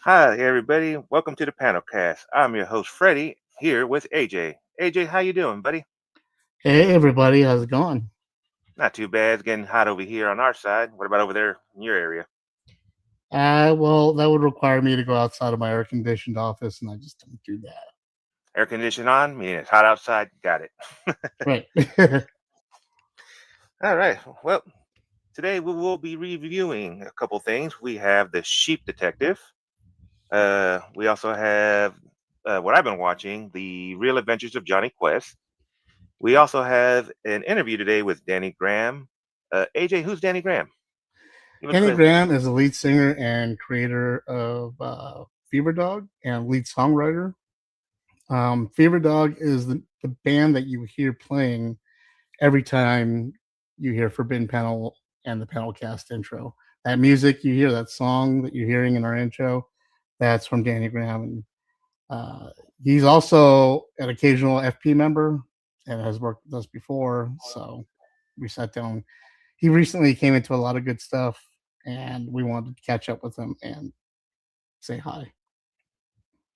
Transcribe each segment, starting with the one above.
Hi, everybody. Welcome to the PanelCast. I'm your host, Freddie, here with AJ. AJ, how you doing, buddy? Hey everybody, how's it going? Not too bad. It's getting hot over here on our side. What about over there in your area? Well, that would require me to go outside of my air conditioned office, and I just don't do that. Air conditioning on, meaning it's hot outside. Got it. Right. All right. Well, today we will be reviewing a couple things. We have The Sheep Detective. We also have what I've been watching, The Real Adventures of Johnny Quest. We also have an interview today with Danny Graham. AJ, who's Danny Graham? Give us a Danny quick. Graham is the lead singer and creator of Fever Dog and lead songwriter. Fever Dog is the band that you hear playing every time you hear Forbidden Panel and the PanelCast intro. That music you hear, that song that you're hearing in our intro, that's from Danny Graham. And Uh, he's also an occasional FP member and has worked with us before. So we sat down. He recently came into a lot of good stuff, and we wanted to catch up with him and say hi.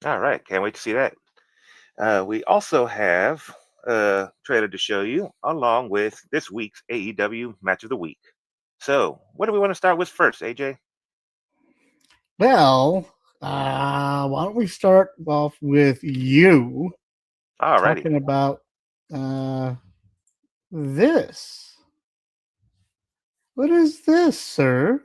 All right, can't wait to see that. We also have a trailer to show you, along with this week's AEW Match of the Week. So, what do we want to start with first, AJ? Well, why don't we start off with you Alrighty, talking about uh, this? What is this, sir?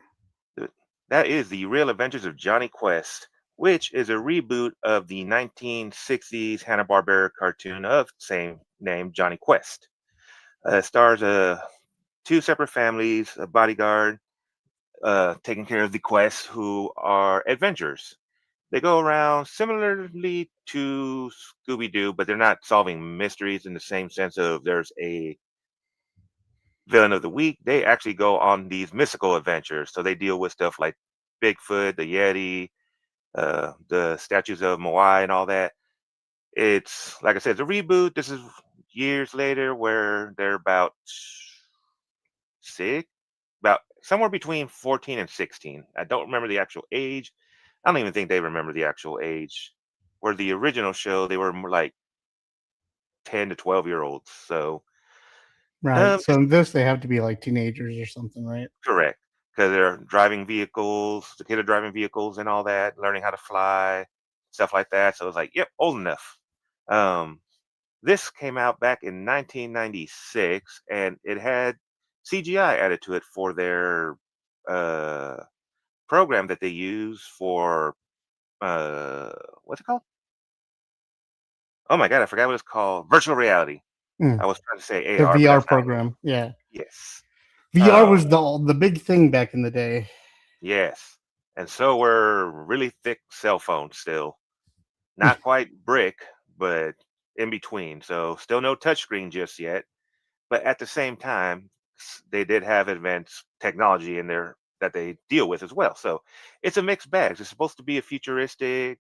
th- that is the Real Adventures of Johnny Quest, which is a reboot of the 1960s Hanna-Barbera cartoon of same name, Johnny Quest. Stars two separate families, a bodyguard taking care of the Quest, who are adventurers. They go around similarly to Scooby Doo, but they're not solving mysteries in the same sense of there's a villain of the week. They actually go on these mystical adventures. So they deal with stuff like Bigfoot, the Yeti, the statues of Moai, and all that. It's like I said, it's a reboot. This is years later where they're about six, about somewhere between 14 and 16. I don't remember the actual age. I don't even think they remember the actual age. Where the original show, they were more like 10 to 12-year-olds. So, Right. So it's in this, they have to be like teenagers or something, right? correct because they're driving vehicles, the kid are driving vehicles and all that, learning how to fly, stuff like that. So it's like, yep, old enough. Um, this came out back in 1996 and it had CGI added to it for their uh, program that they use for uh, what's it called? Oh my god, I forgot what it's called. Virtual reality. Mm. I was trying to say The AR, but VR that's not what. program. Yeah. Yes. VR Um, was the big thing back in the day. yes. And so were really thick cell phones still. Not quite brick, but in between. So still no touchscreen just yet. But at the same time, they did have advanced technology in there that they deal with as well. So it's a mixed bag. It's supposed to be a futuristic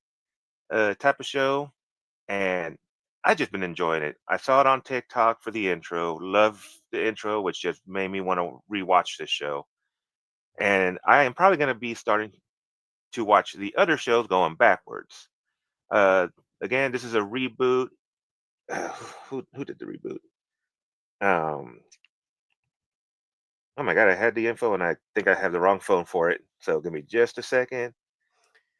type of show, and I just been enjoying it. I saw it on TikTok for the intro. Love the intro, which just made me want to rewatch this show. And I am probably going to be starting to watch the other shows going backwards. Uh, Again, this is a reboot. Who did the reboot? Um, oh my god, I had the info and I think I have the wrong phone for it. So give me just a second.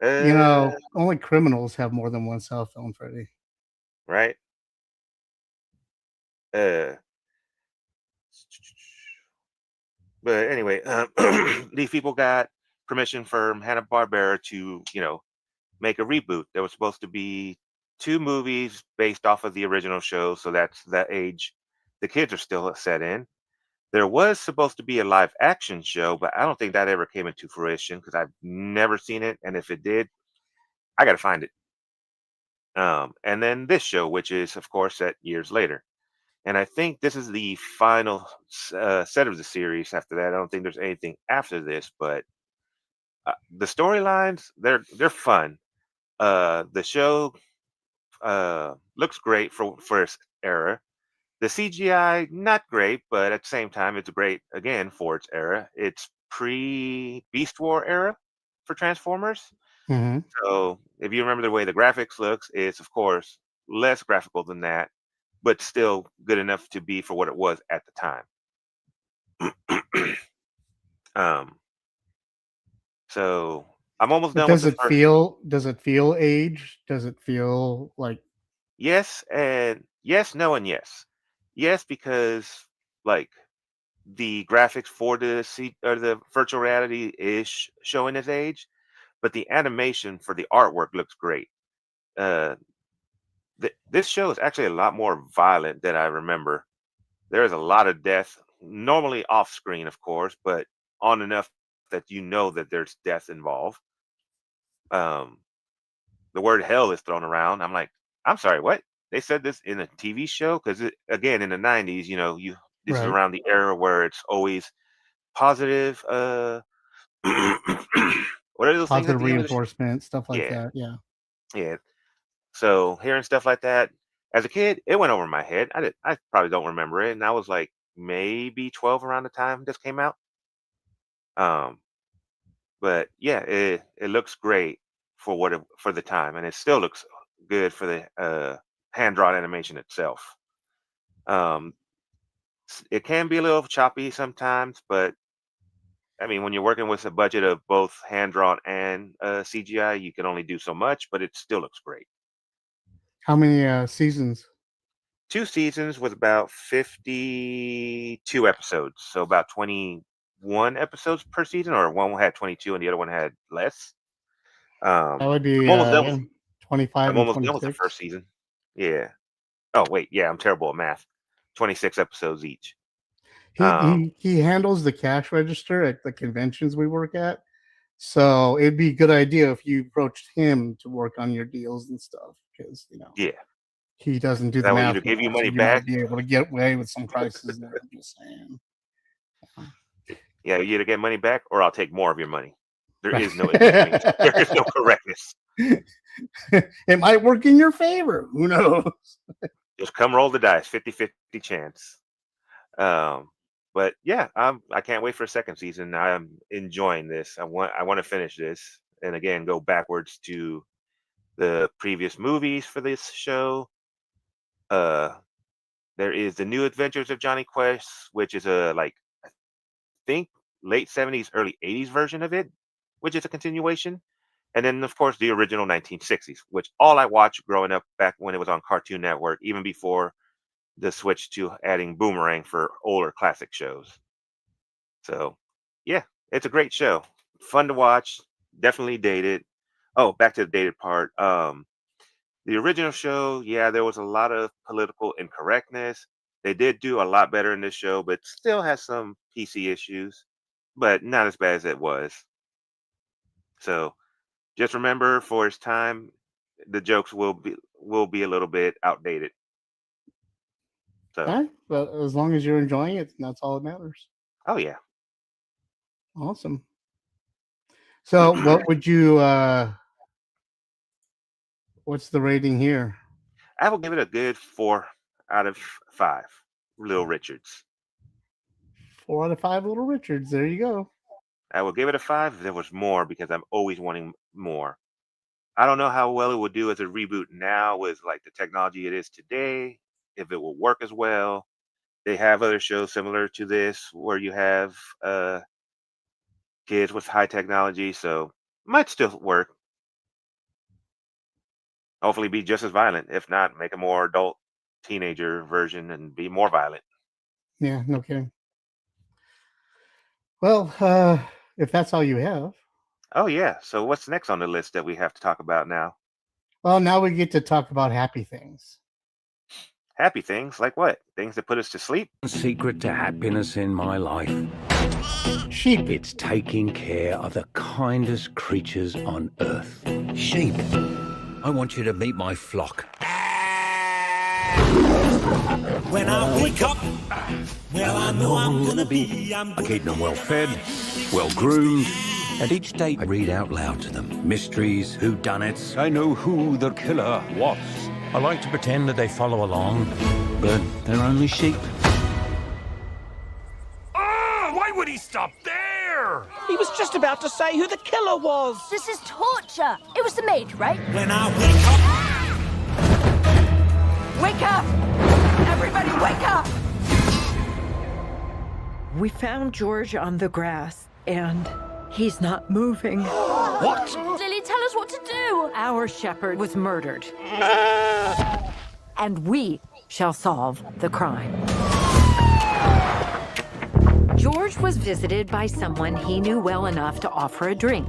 You Uh, know, only criminals have more than one cell phone, Freddie. right. Uh, but anyway, these people got permission from Hanna Barbera to, make a reboot. There was supposed to be two movies based off of the original show, so that's that age the kids are still set in. There was supposed to be a live action show, but I don't think that ever came into fruition because I've never seen it. And if it did, I got to find it. And then this show, which is, of course, set years later. And I think this is the final set of the series. After that, I don't think there's anything after this. But the storylines, they're fun. The show looks great for its era. The CGI, not great, but at the same time, it's great again for its era. It's pre Beast War era for Transformers. Hmm. So if you remember the way the graphics looks, it's of course less graphical than that, but still good enough to be for what it was at the time. um, so I'm almost But done with the first. does it feel aged? Does it feel like Yes, and yes, no, and yes. Yes, because like the graphics for the or the virtual reality is showing its age, but the animation for the artwork looks great. Uh, this show is actually a lot more violent than I remember. There is a lot of death, normally off screen, of course, but on enough that you know that there's death involved. Um, the word hell is thrown around. I'm like, I'm sorry, what? They said this in a TV show? Because again, in the '90s, you this is right? around the era where it's always positive. What are those things at Positive the end of the show? reinforcement, stuff like Yeah, that. Yeah. yeah. So hearing stuff like that as a kid, it went over my head. I probably don't remember it, and I was like maybe 12 around the time this came out. Um, but yeah, it looks great for for the time, and it still looks good for the hand drawn animation itself. Um, it can be a little choppy sometimes, but I mean, when you're working with a budget of both hand drawn and CGI, you can only do so much, but it still looks great. How many seasons? 2 seasons with about 52 episodes, so about 21 episodes per season, or one had 22 and the other one had less. That would I'm be almost done with 25 I'm and almost done with the first 26. season. Yeah. Oh wait, yeah, I'm terrible at math. 26 episodes each. Um, He handles the cash register at the conventions we work at. So it'd be a good idea if you approached him to work on your deals and stuff because yeah. he doesn't do the That way math either give you well, so money you might back. be able to get away with some prices there. I'm just saying. Yeah, you either get money back or I'll take more of your money. There is no in between. There is Right. no correctness. It might work in your favor. Who knows? Just come roll the dice, 50-50 chance. Um, but yeah, I can't wait for a second season. I'm enjoying this. I want to finish this and again go backwards to the previous movies for this show. Uh, there is the New Adventures of Johnny Quest, which is a like I think late '70s, early '80s version of it, which is a continuation. And then of course the original 1960s, which all I watched growing up back when it was on Cartoon Network, even before the switch to adding Boomerang for older classic shows. So, yeah, it's a great show. Fun to watch. Definitely dated. Oh, back to the dated part. The original show, yeah, there was a lot of political incorrectness. They did do a lot better in this show, but still has some PC issues, but not as bad as it was. So, just remember for its time, the jokes will be a little bit outdated. All So, right. But as long as you're enjoying it, that's all that matters. oh yeah. Awesome. So what would you what's the rating here? I will give it a good 4 out of 5. Little Richards. 4 out of 5 Little Richards. There you go. I will give it a 5 if there was more because I'm always wanting more. I don't know how well it would do as a reboot now with like the technology it is today, if it will work as well. They have other shows similar to this where you have kids with high technology, so might still work. Hopefully be just as violent. If not, make a more adult teenager version and be more violent. Yeah, no kidding. Well, if that's all you have, Oh yeah. So what's next on the list that we have to talk about now? well, now we get to talk about happy things. Happy things like what? Things that put us to sleep? Secret to happiness in my life. Sheep. It's taking care of the kindest creatures on earth. Sheep. I want you to meet my flock. When I wake up, well, I know I'm gonna be. I keep them well fed, well groomed, and each day I read out loud to them mysteries, whodunits. I know who the killer was. I like to pretend that they follow along, but they're only sheep. Oh, why would he stop there? murderer! He was just about to say who the killer was. This is torture. It was the maid, right? When I wake up, Wake up! Everybody wake up! We found George on the grass, and he's not moving. What? Lily, tell us what to do. Our shepherd was murdered. And we shall solve the crime. George was visited by someone he knew well enough to offer a drink.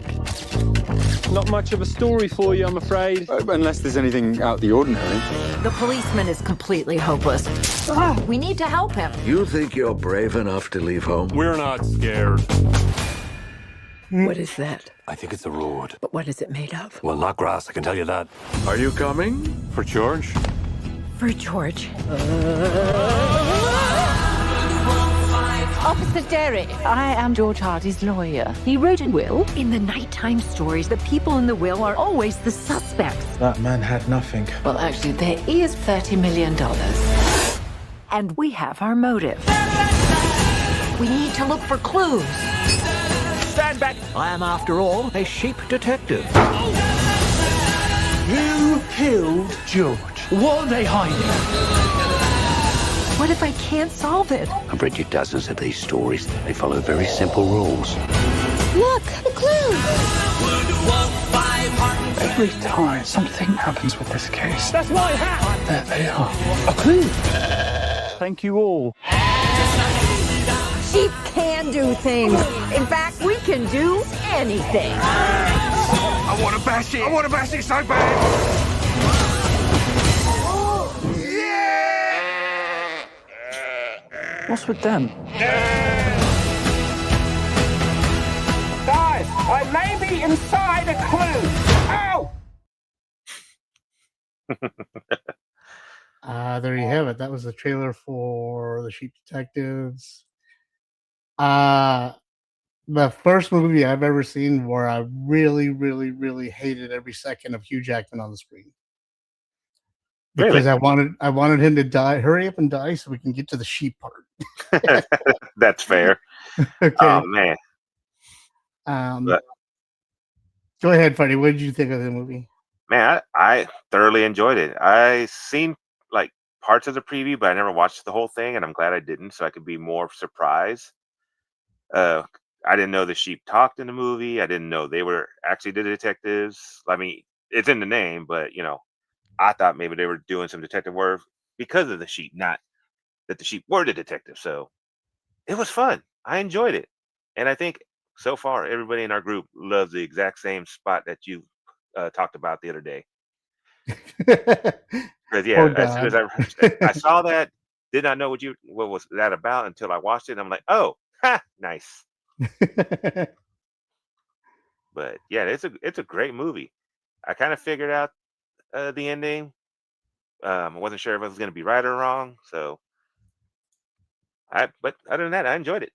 Not much of a story for you, I'm afraid. Unless there's anything out of the ordinary. The policeman is completely hopeless. We need to help him. You think you're brave enough to leave home? We're not scared. What is that? I think it's a road. But what is it made of? Well, not grass, I can tell you that. Are you coming? For George? For George. Officer Derry, I am George Hardy's lawyer. He wrote a will. In the nighttime stories, the people in the will are always the suspects. That man had nothing. Well, actually, there is $30 million. And we have our motive. We need to look for clues. Stand back! I am, after all, a sheep detective. You killed George. What are they hiding? What if I can't solve it? I've read you dozens of these stories. They follow very simple rules. Look, the clue. Every time something happens with this case, That's my hat! there they are. A clue. Thank you all. Sheep can do things. In fact, we can do anything. I want to bash it! I want to bash it so bad! What's with them? Guys, I may be inside a clue. Ow! There you have it. That was the trailer for The Sheep Detectives. The first movie I've ever seen where I really, really, really hated every second of Hugh Jackman on the screen. Because Really? I wanted him to die, hurry up and die so we can get to the sheep part. That's fair. Okay. Oh man. But- Go ahead, Freddie. What did you think of the movie? Man, I thoroughly enjoyed it. I seen like parts of the preview, but I never watched the whole thing, and I'm glad I didn't, so I could be more surprised. I didn't know the sheep talked in the movie. I didn't know they were actually the detectives. I mean, it's in the name, but I thought maybe they were doing some detective work because of the sheep, not that the sheep were the detective. So it was fun. I enjoyed it, and I think so far everybody in our group loves the exact same spot that you talked about the other day. Because yeah, Oh, as soon as I saw that, did not know what was that about until I watched it. And I'm like, oh, nice. But yeah, it's a great movie. I kind of figured out the ending. I wasn't sure if it was going to be right or wrong. So, but other than that, I enjoyed it.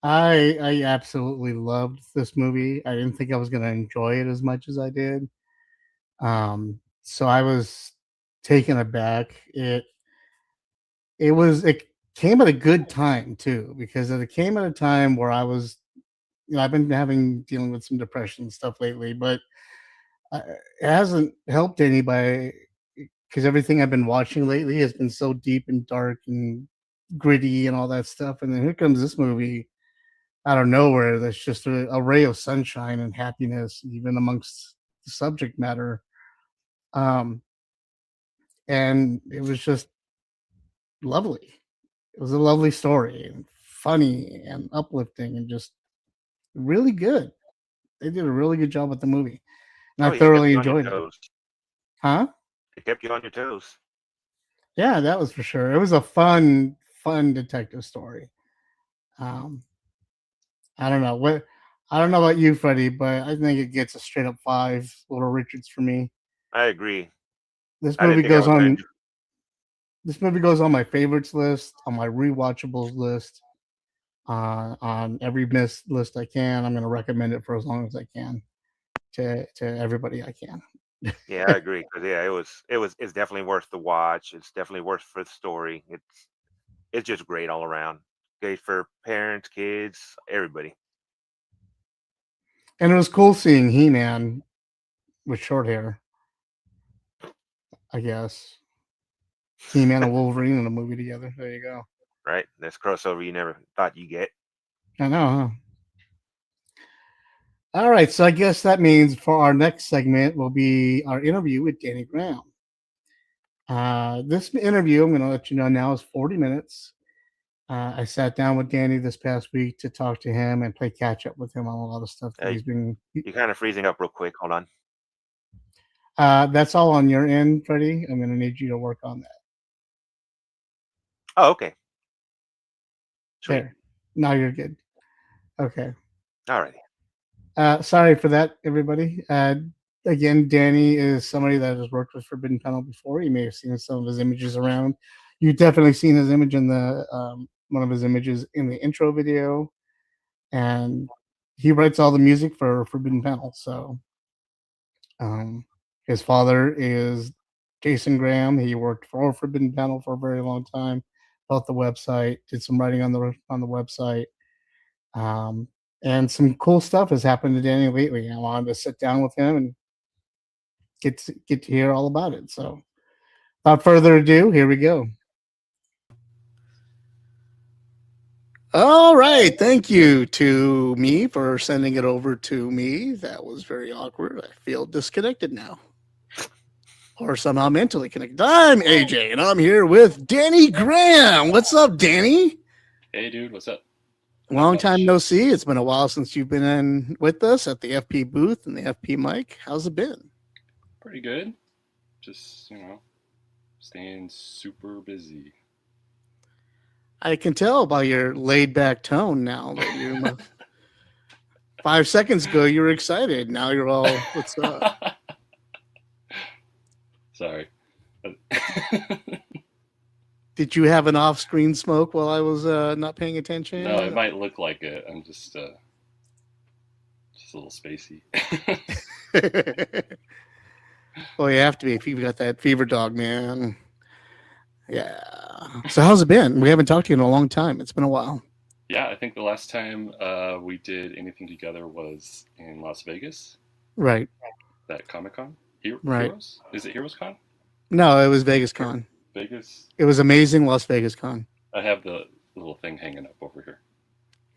I absolutely loved this movie. I didn't think I was going to enjoy it as much as I did. So I was taken aback. It came at a good time too, because it came at a time where I was, I've been dealing with some depression and stuff lately, but it hasn't helped anybody because everything I've been watching lately has been so deep and dark and gritty and all that stuff. And then here comes this movie out of nowhere that's just a ray of sunshine and happiness, even amongst the subject matter. And it was just lovely. It was a lovely story and funny and uplifting and just really good. They did a really good job with the movie. And I thoroughly enjoyed it. Huh? It kept you on your toes. Yeah, that was for sure. It was a fun detective story. I don't know about you, Freddie, but I think it gets a straight up 5 Little Richards for me. I agree. This I didn't movie think I goes was gonna on. do- This movie goes on my favorites list, on my rewatchables list, on every list I can. I'm going to recommend it for as long as I can to everybody I can. Yeah, I agree. 'Cause, yeah, it's definitely worth the watch. It's definitely worth for the story. It's just great all around. Great for parents, kids, everybody. And it was cool seeing He-Man with short hair. I guess He-Man and Wolverine in a movie together. There you go. Right? That's crossover you never thought you get. I know, huh? All right, so I guess that means for our next segment will be our interview with Danny Graham. This interview, I'm going to let you know now, is 40 minutes. I sat down with Danny this past week to talk to him and play catch up with him on a lot of stuff that Hey, he's been. You're kind of freezing up real quick. Hold on. That's all on your end, Freddie. I'm going to need you to work on that. Oh, okay. Sweet. There. Now you're good. Okay. All right. Sorry for that, everybody. Again, Danny is somebody that has worked with Forbidden Panel before. You may have seen some of his images around. You've definitely seen his image in the one of his images in the intro video, and he writes all the music for Forbidden Panel. So, his father is Jason Graham. He worked for Forbidden Panel for a very long time. Built the website, did some writing on the website. And some cool stuff has happened to Danny lately. I wanted to sit down with him and get to hear all about it. So, without further ado, here we go. All right, thank you to me for sending it over to me. That was very awkward. I feel disconnected now, or somehow mentally connected. I'm AJ, and I'm here with Danny Graham. What's up, Danny? Hey, dude, what's up? Long time no see. It's been a while since you've been in with us at the FP booth and the FP mic. How's it been? Pretty good. Just, staying super busy. I can tell by your laid back tone now that you 5 seconds ago you were excited. Now you're all, what's up? Sorry. Did you have an off-screen smoke while I was not paying attention? No, it might look like it. I'm just a little spacey. Well, you have to be if you've got that fever dog, man. Yeah. So how's it been? We haven't talked to you in a long time. It's been a while. Yeah, I think the last time we did anything together was in Las Vegas. Right. That Comic-Con? Right. Heroes? Is it Heroes Con? No, it was Vegas Con. Vegas? It was amazing Las Vegas Con. I have the little thing hanging up over here.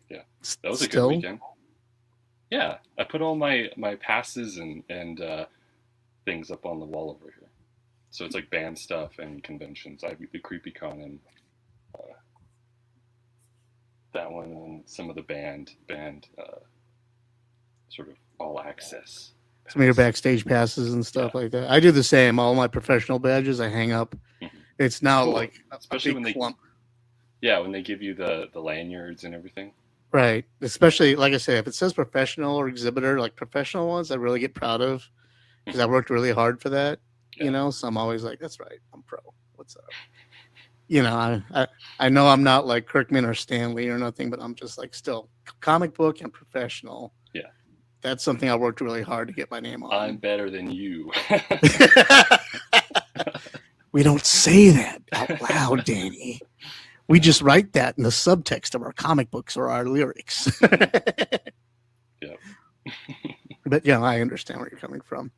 Yeah. That was a Still? good weekend. Yeah. I put all my passes and things up on the wall over here. So it's like band stuff and conventions. I have the CreepyCon and that one, and some of the band sort of all access. Some of your backstage passes and stuff like that. I do the same. All my professional badges I hang up. Mm-hmm. It's now cool. like especially when they give you the lanyards and everything. Right. Especially like I say, if it says professional or exhibitor, like professional ones, I really get proud of because I worked really hard for that. Yeah. So I'm always like, that's right, I'm pro. What's up? I know I'm not like Kirkman or Stanley or nothing, but I'm just like still comic book and professional. Yeah. That's something I worked really hard to get my name on. I'm better than you. We don't say that out loud, Danny. We just write that in the subtext of our comic books or our lyrics. Yep. But yeah, I understand where you're coming from.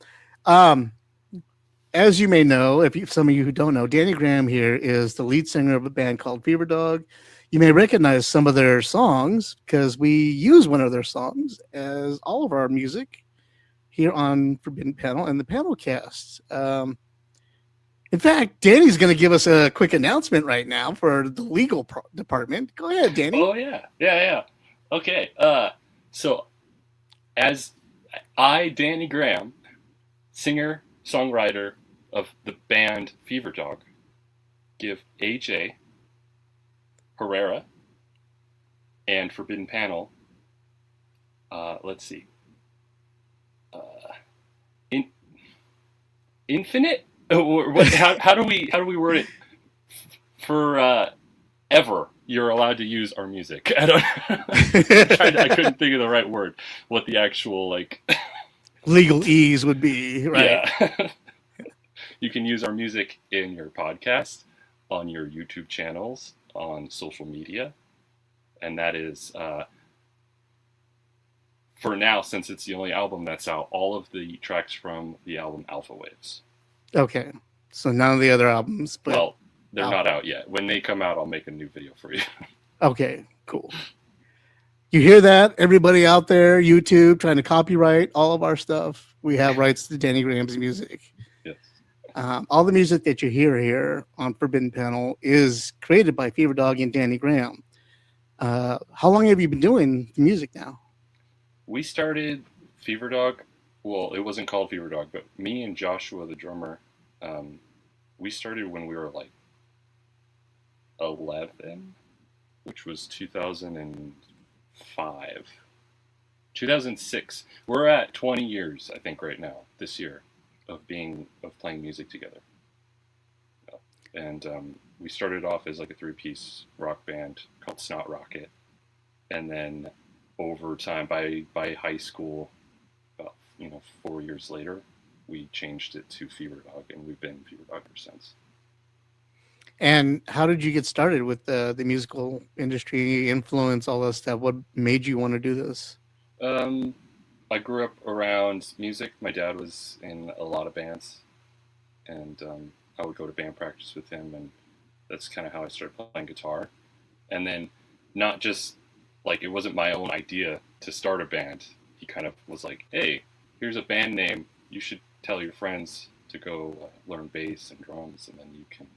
As you may know, some of you who don't know, Danny Graham here is the lead singer of a band called Fever Dog. You may recognize some of their songs because we use one of their songs as all of our music here on Forbidden Panel and the PanelCast. In fact, Danny's going to give us a quick announcement right now for the legal department. Go ahead, Danny. Oh, yeah. Okay. So, as Danny Graham, singer, songwriter of the band Fever Dog, give AJ Herrera and Forbidden Panel, let's see, infinite. How do we word it? For ever, you're allowed to use our music. I couldn't think of the right word. What the actual legal ease would be, right? Yeah. You can use our music in your podcast, on your YouTube channels, on social media, and that is for now, since it's the only album that's out, all of the tracks from the album Alpha Waves. Okay, so none of the other albums, but Well, they're Alpha. not out yet. When they come out, I'll make a new video for you. Okay, cool. You hear that, everybody out there, YouTube trying to copyright all of our stuff. We have rights to Danny Graham's music. Yes. All the music that you hear here on Forbidden Panel is created by Fever Dog and Danny Graham. How long have you been doing the music now? We started Fever Dog. Well, it wasn't called Fever Dog, but me and Joshua, the drummer, we started when we were like 11, which was 2005. 2006. We're at 20 years, I think, right now, this year, of playing music together. And we started off as like a 3-piece rock band called Snot Rocket, and then over time, by high school, about 4 years later, we changed it to Fever Dog, and we've been Fever Dog ever since. And how did you get started with the musical industry, influence, all that stuff? What made you want to do this? I grew up around music. My dad was in a lot of bands, and I would go to band practice with him, and that's kind of how I started playing guitar. And then not just like, it wasn't my own idea to start a band. He kind of was like, hey, here's a band name. You should tell your friends to go learn bass and drums, and then you can,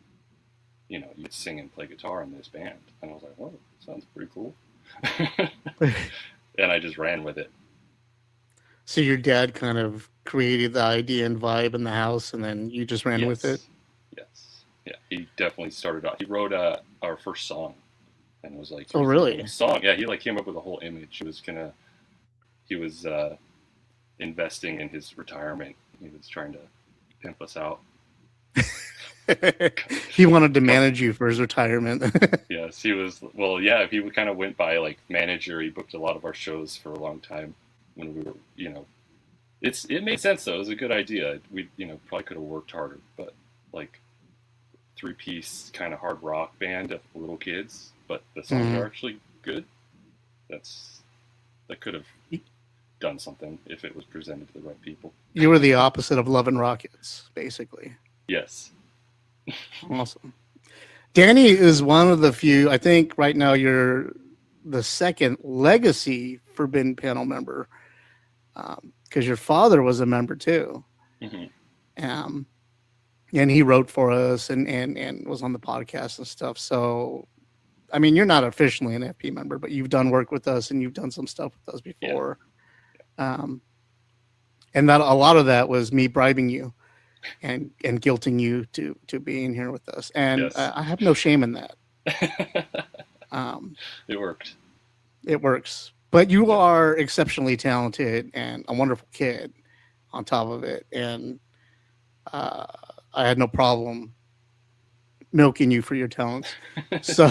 you'd sing and play guitar in this band. And I was like, whoa, sounds pretty cool. And I just ran with it. So your dad kind of created the idea and vibe in the house, and then you just ran with it? Yes. Yeah, he definitely started off. He wrote our first song, and it was like, oh, really? Song. Yeah, he came up with a whole image. He was investing in his retirement. He was trying to pimp us out. He wanted to manage you for his retirement. Yes, he was. Well, yeah, he kind of went by like manager. He booked a lot of our shows for a long time when we were, it made sense though. It was a good idea. We, probably could have worked harder, but like 3-piece kind of hard rock band of little kids, but the songs are actually good. That could have done something if it was presented to the right people. You were the opposite of Love and Rockets, basically. Yes. Awesome. Danny is one of the few, I think right now you're the second legacy Forbidden Panel member, because your father was a member too. And he wrote for us and was on the podcast and stuff. So, I mean, you're not officially an FP member, but you've done work with us and you've done some stuff with us before. Yeah. And that a lot of that was me bribing you and guilting you to being here with us. And yes. I have no shame in that. It worked. It works. But you are exceptionally talented and a wonderful kid on top of it. And I had no problem milking you for your talents. So,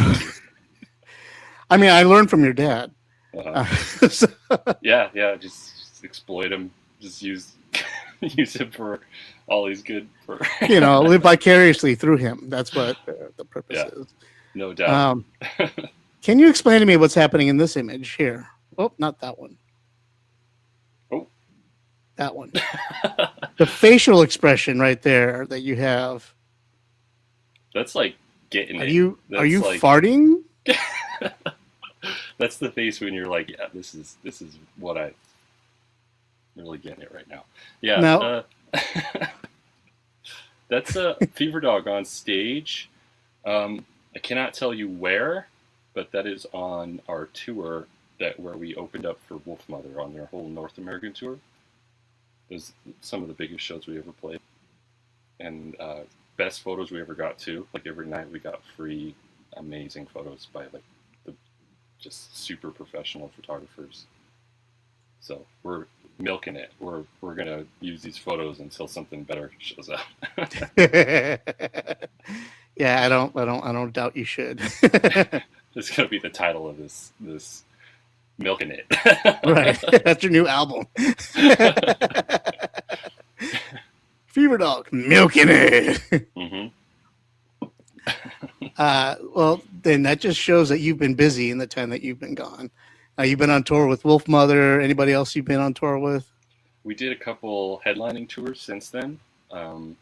I mean, I learned from your dad. So. Yeah. Just exploit him. Just use him for all he's good for. Live vicariously through him. That's what the purpose is. No doubt. Can you explain to me what's happening in this image here? Oh, not that one. Oh. That one. The facial expression right there that you have. That's like getting are it. You like, farting? That's the face when you're like, yeah, this is what I really getting it right now. Yeah. No. That's a Fever Dog on stage. I cannot tell you where, but that is on our tour where we opened up for Wolfmother on their whole North American tour. It was some of the biggest shows we ever played, and best photos we ever got too. Like every night we got free, amazing photos by like the just super professional photographers. So we're milking it. We're gonna use these photos until something better shows up. Yeah, I don't doubt you should. It's gonna be the title of this milking it. Right, that's your new album. Fever Dog, milking it. Mm-hmm. Well, then that just shows that you've been busy in the time that you've been gone. You've been on tour with Wolf Mother. Anybody else you've been on tour with? We did a couple headlining tours since then. One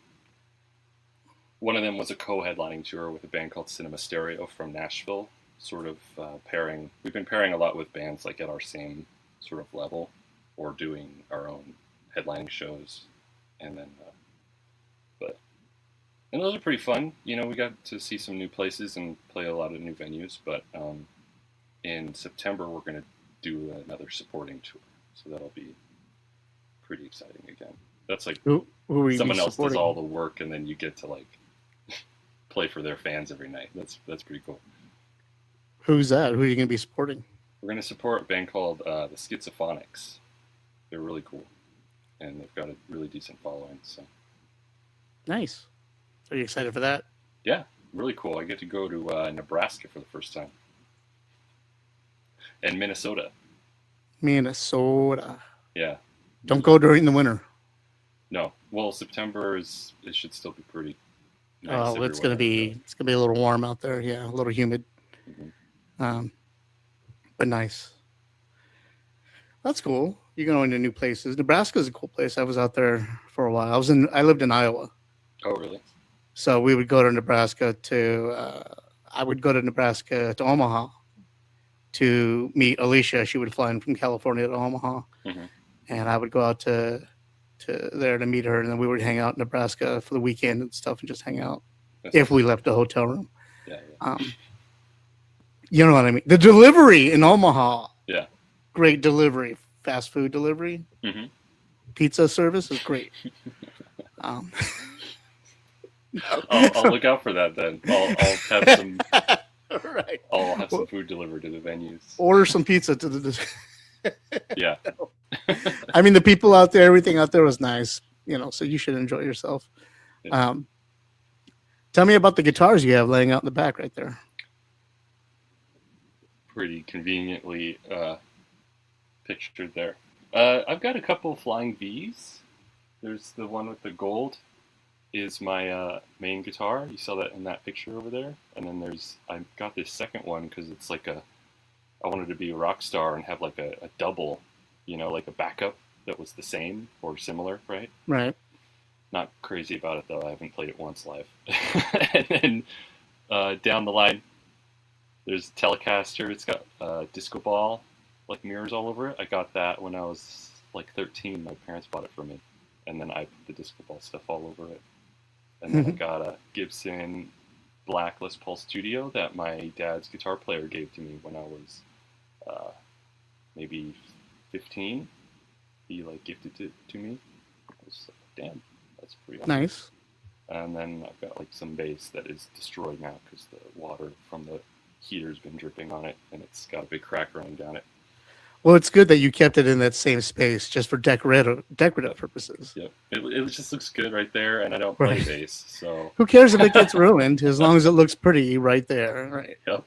of them was a co-headlining tour with a band called Cinema Stereo from Nashville, sort of pairing. We've been pairing a lot with bands like at our same sort of level, or doing our own headlining shows, and then, and those are pretty fun. You know, we got to see some new places and play a lot of new venues. But in September, we're going to do another supporting tour, so that'll be pretty exciting again. That's like who are you someone else supporting? does all the work, and then you get to like play for their fans every night. That's pretty cool. Who's that? Who are you going to be supporting? We're going to support a band called the Schizophonics. They're really cool, and they've got a really decent following. So Nice. Are you excited for that? yeah, really cool. I get to go to Nebraska for the first time, and Minnesota. Minnesota. Yeah. Don't go during the winter. No. Well, September it should still be pretty nice. Oh, it's gonna be a little warm out there. Yeah, a little humid. Mm-hmm. But nice. That's cool. You're going to new places. Nebraska is a cool place. I was out there for a while. I lived in Iowa. Oh, really? So we would go to Nebraska I would go to Nebraska to Omaha to meet Alicia. She would fly in from California to Omaha, Mm-hmm. and I would go out to there to meet her, and then we would hang out in Nebraska for the weekend and stuff, and just hang out if we left a hotel room. Yeah. You know what I mean? The delivery in Omaha. Yeah. Great delivery, fast food delivery, Mm-hmm. pizza service is great. I'll look out for that then. I'll have some. Right. I'll have some food delivered to the venues. Order some pizza to the. Yeah. I mean, the people out there, everything out there was nice, you know. So you should enjoy yourself. Yeah. Tell me about the guitars you have laying out in the back right there. Pretty conveniently pictured there. I've got a couple of Flying V's. There's the one with the gold is my main guitar. You saw that in that picture over there. And then I got this second one because it's like I wanted to be a rock star and have like a double, you know, like a backup that was the same or similar, right? Right. Not crazy about it though. I haven't played it once live. And then down the line, there's a Telecaster. It's got disco ball, like mirrors all over it. I got that when I was like 13. My parents bought it for me. And then I put the disco ball stuff all over it. And then I got a Gibson Black Les Paul Studio that my dad's guitar player gave to me when I was maybe 15. He like gifted it to me. I was like, damn, that's pretty awesome. Nice. And then I've got like some bass that is destroyed now because the water from the heater's been dripping on it, and it's got a big crack running down it. Well, it's good that you kept it in that same space just for decorative purposes. Yep. It just looks good right there, and I don't play Right. bass, so Who cares if it gets ruined as long as it looks pretty right there, right? Yep.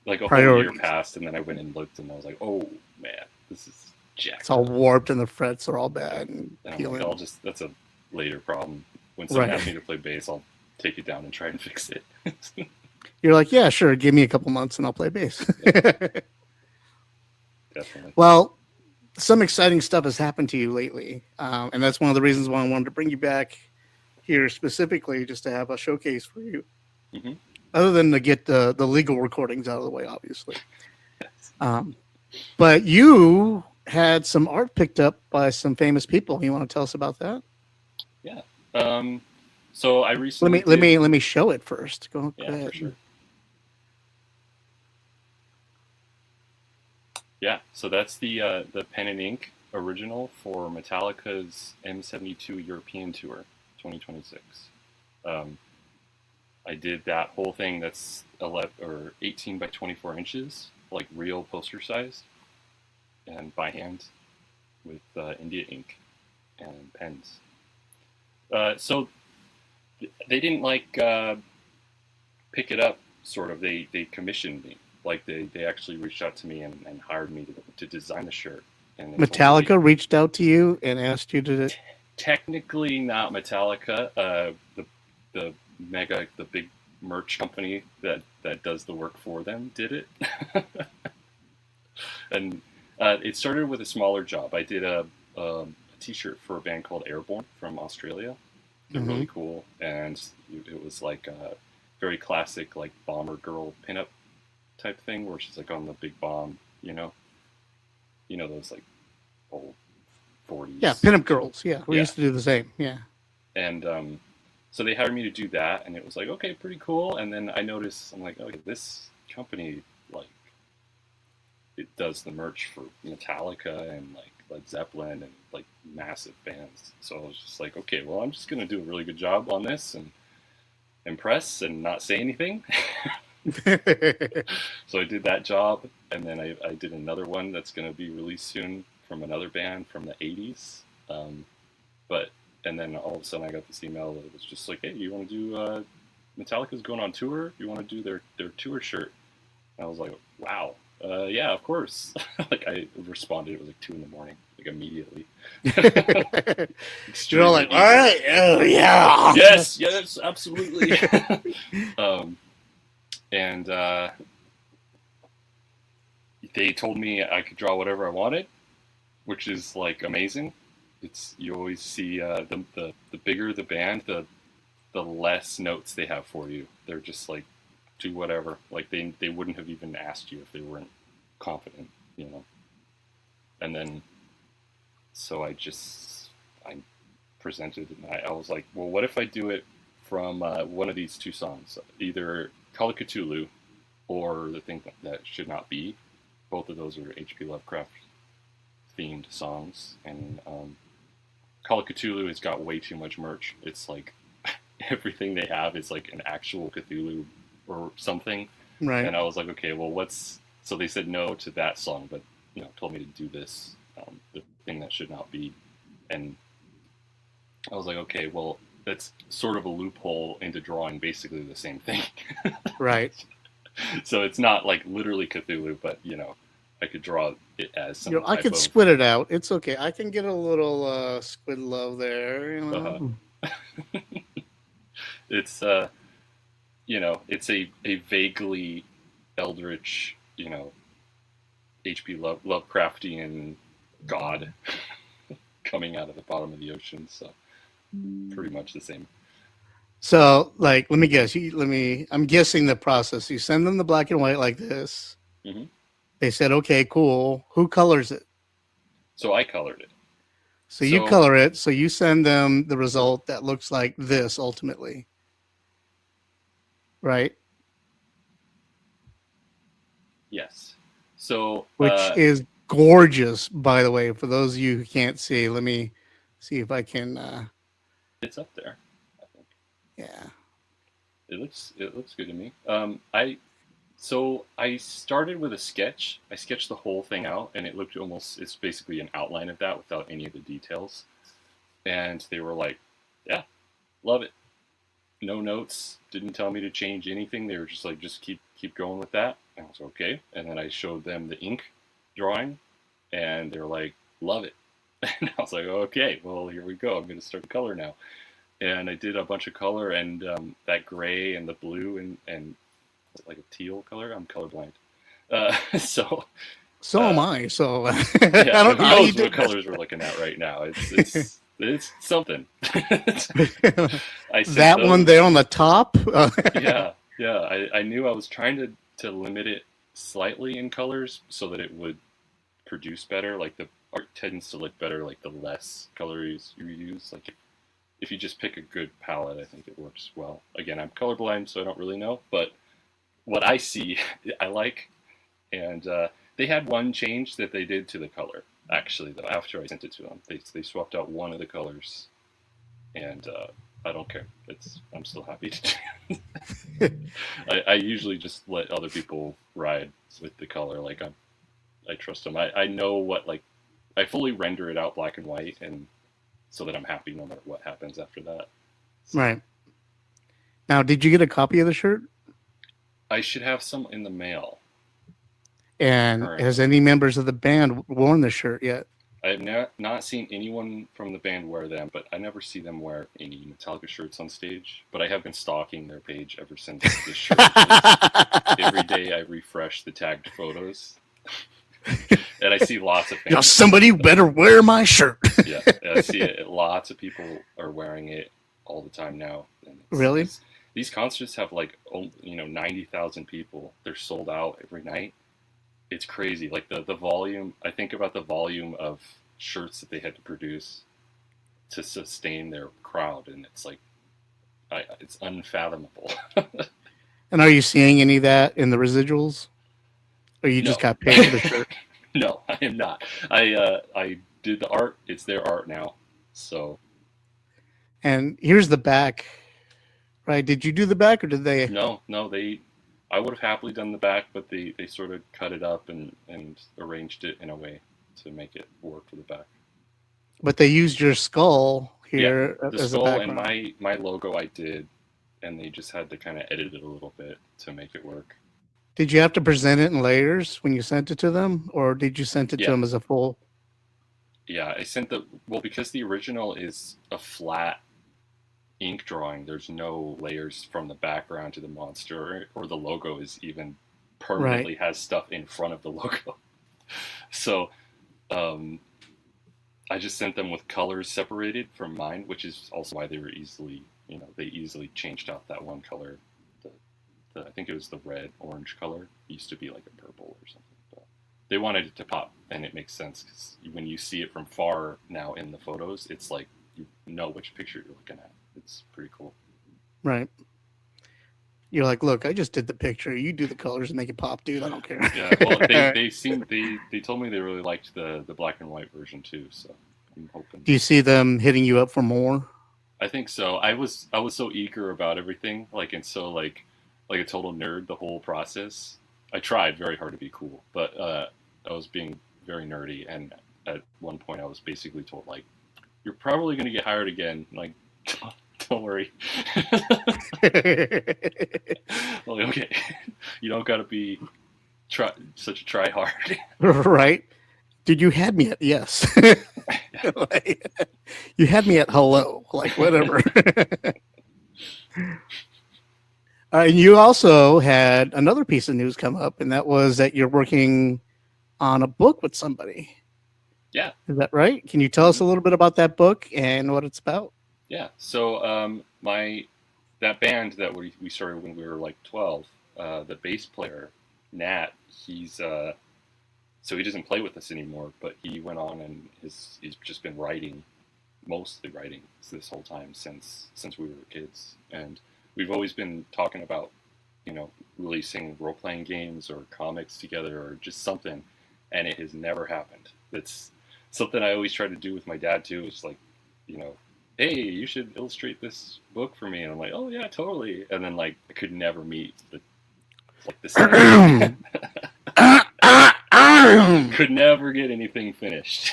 Like a whole Priorities. year passed, and then I went and looked, and I was like, "Oh man, this is jacked." It's all warped and the frets are all bad and And I'm peeling. like, that's a later problem. When someone Right. asks me to play bass, I'll take it down and try and fix it. You're like, yeah, sure. Give me a couple months and I'll play bass. Definitely. Well, some exciting stuff has happened to you lately. And that's one of the reasons why I wanted to bring you back here specifically, just to have a showcase for you. Mm-hmm. Other than to get the legal recordings out of the way, obviously. But you had some art picked up by some famous people. You want to tell us about that? Yeah. So I recently Let me show it first. Go Yeah, ahead. for sure. Yeah, so that's the pen and ink original for Metallica's M72 European Tour 2026. I did that whole thing that's 18 by 24 inches, like real poster size, and by hand with India ink and pens. So they didn't pick it up, sort of. They commissioned me. Like they actually reached out to me and hired me to design the shirt. And they told me- Metallica reached out to you and asked you to. Technically not Metallica. The big merch company that does the work for them did it. And it started with a smaller job. I did a T-shirt for a band called Airborne from Australia. They're really cool, and it was like a very classic, like bomber girl pinup type thing, where she's like on the big bomb, you know those like old 40s. Yeah, pinup girls. Yeah, we used to do the same. Yeah. And so they hired me to do that, and it was like, okay, pretty cool. And then I noticed, I'm like, okay, this company, like, it does the merch for Metallica and like Led Zeppelin and like massive bands. So I was just like, okay, well, I'm just gonna do a really good job on this and impress and not say anything. So I did that job, and then I did another one that's gonna be released soon from another band from the 80s. And then all of a sudden I got this email that was just like, hey, you want to do Metallica's going on tour? You want to do their tour shirt? And I was like, wow, yeah, of course. Like I responded, it was like 2 a.m, like immediately. You're all like, all right, oh yeah, yes, absolutely. And they told me I could draw whatever I wanted, which is like amazing. You always see the bigger the band, the less notes they have for you. They're just like, do whatever. Like they wouldn't have even asked you if they weren't confident, And then, so I presented, and I was like, well, what if I do it from one of these 2 songs, either Call of Cthulhu or The Thing That Should Not Be. Both of those are H.P. Lovecraft themed songs, and Call of Cthulhu has got way too much merch. It's like everything they have is like an actual Cthulhu or something. Right. And I was like, okay, well, so they said no to that song, but told me to do this, The Thing That Should Not Be. And I was like, okay, well, that's sort of a loophole into drawing basically the same thing. Right. So it's not like literally Cthulhu, but I could draw it as some I could squid it out. It's okay. I can get a little squid love there. It's it's a vaguely eldritch, H.P. Lovecraftian god coming out of the bottom of the ocean. So pretty much the same. So, like, let me guess. I'm guessing the process. You send them the black and white like this. Mm-hmm. They said, okay, cool. Who colors it? So I colored it. So you color it. So you send them the result that looks like this ultimately. Right? Yes. So which is gorgeous, by the way, for those of you who can't see. Let me see if I can it's up there, I think. Yeah. It looks good to me. I started with a sketch. I sketched the whole thing out, and it looked it's basically an outline of that without any of the details. And they were like, yeah, love it. No notes, didn't tell me to change anything. They were just like, just keep going with that. And I was okay. And then I showed them the ink drawing, and they were like, love it. And I was like, okay, well, here we go. I'm going to start the color now. And I did a bunch of color, and that gray and the blue and like a teal color. I'm colorblind. So am I. So yeah, I don't know. Who knows what colors we're looking at right now. It's something. That one there on the top. Yeah. I knew I was trying to limit it slightly in colors so that it would produce better. Like the art tends to look better like the less colors you use. Like if you just pick a good palette, I think it works well. Again, I'm colorblind, so I don't really know, but what I see, I like. And they had one change that they did to the color, actually, though, after I sent it to them. They swapped out one of the colors, and I don't care. I'm still happy to do it. I usually just let other people ride with the color. Like I trust them. I know what, like, I fully render it out black and white, and so that I'm happy no matter what happens after that. So. Right. Now, did you get a copy of the shirt? I should have some in the mail. And has any members of the band worn the shirt yet? I have not seen anyone from the band wear them, but I never see them wear any Metallica shirts on stage. But I have been stalking their page ever since this shirt. Every day I refresh the tagged photos. And I see lots of fans. Now somebody better wear my shirt. Yeah, I see it. Lots of people are wearing it all the time now. And Really? These concerts have like 90,000 people. They're sold out every night. It's crazy. Like the volume. I think about the volume of shirts that they had to produce to sustain their crowd, and it's like it's unfathomable. And are you seeing any of that in the residuals? Or you just got paid for the shirt? No, I am not. I did the art. It's their art now. So. And here's the back. Right? Did you do the back, or did they? No. I would have happily done the back, but they sort of cut it up and arranged it in a way to make it work for the back. But they used your skull here the as skull a and background. my logo I did, and they just had to kind of edit it a little bit to make it work. Did you have to present it in layers when you sent it to them, or did you send it to them as a full? Yeah, I sent because the original is a flat ink drawing. There's no layers from the background to the monster, or the logo is even permanently has stuff in front of the logo. So, I just sent them with colors separated from mine, which is also why they were easily, they easily changed out that one color. I think it was the red-orange color. It used to be like a purple or something. But they wanted it to pop, and it makes sense because when you see it from far now in the photos, it's like you know which picture you're looking at. It's pretty cool. Right. You're like, look, I just did the picture. You do the colors and make it pop, dude. I don't care. Yeah, well, they told me they really liked the black and white version too. So I'm hoping. Do you see them hitting you up for more? I think so. I was so eager about everything, and so like a total nerd the whole process. I tried very hard to be cool, but I was being very nerdy, and at one point I was basically told you're probably going to get hired again. Like, don't worry. Well, okay, you don't got to be such a try hard. Right? Dude, you had me at yes. You had me at hello, whatever. And you also had another piece of news come up, and that was that you're working on a book with somebody. Yeah. Is that right? Can you tell us a little bit about that book and what it's about? Yeah. So that band that we started when we were 12, the bass player, Nat, he's so he doesn't play with us anymore, but he went on and he's just been mostly writing this whole time since we were kids. And we've always been talking about, releasing role-playing games or comics together or just something, and it has never happened. It's something I always try to do with my dad too. It's hey, you should illustrate this book for me. And I'm like, oh yeah, totally. And then I could never meet the could never get anything finished.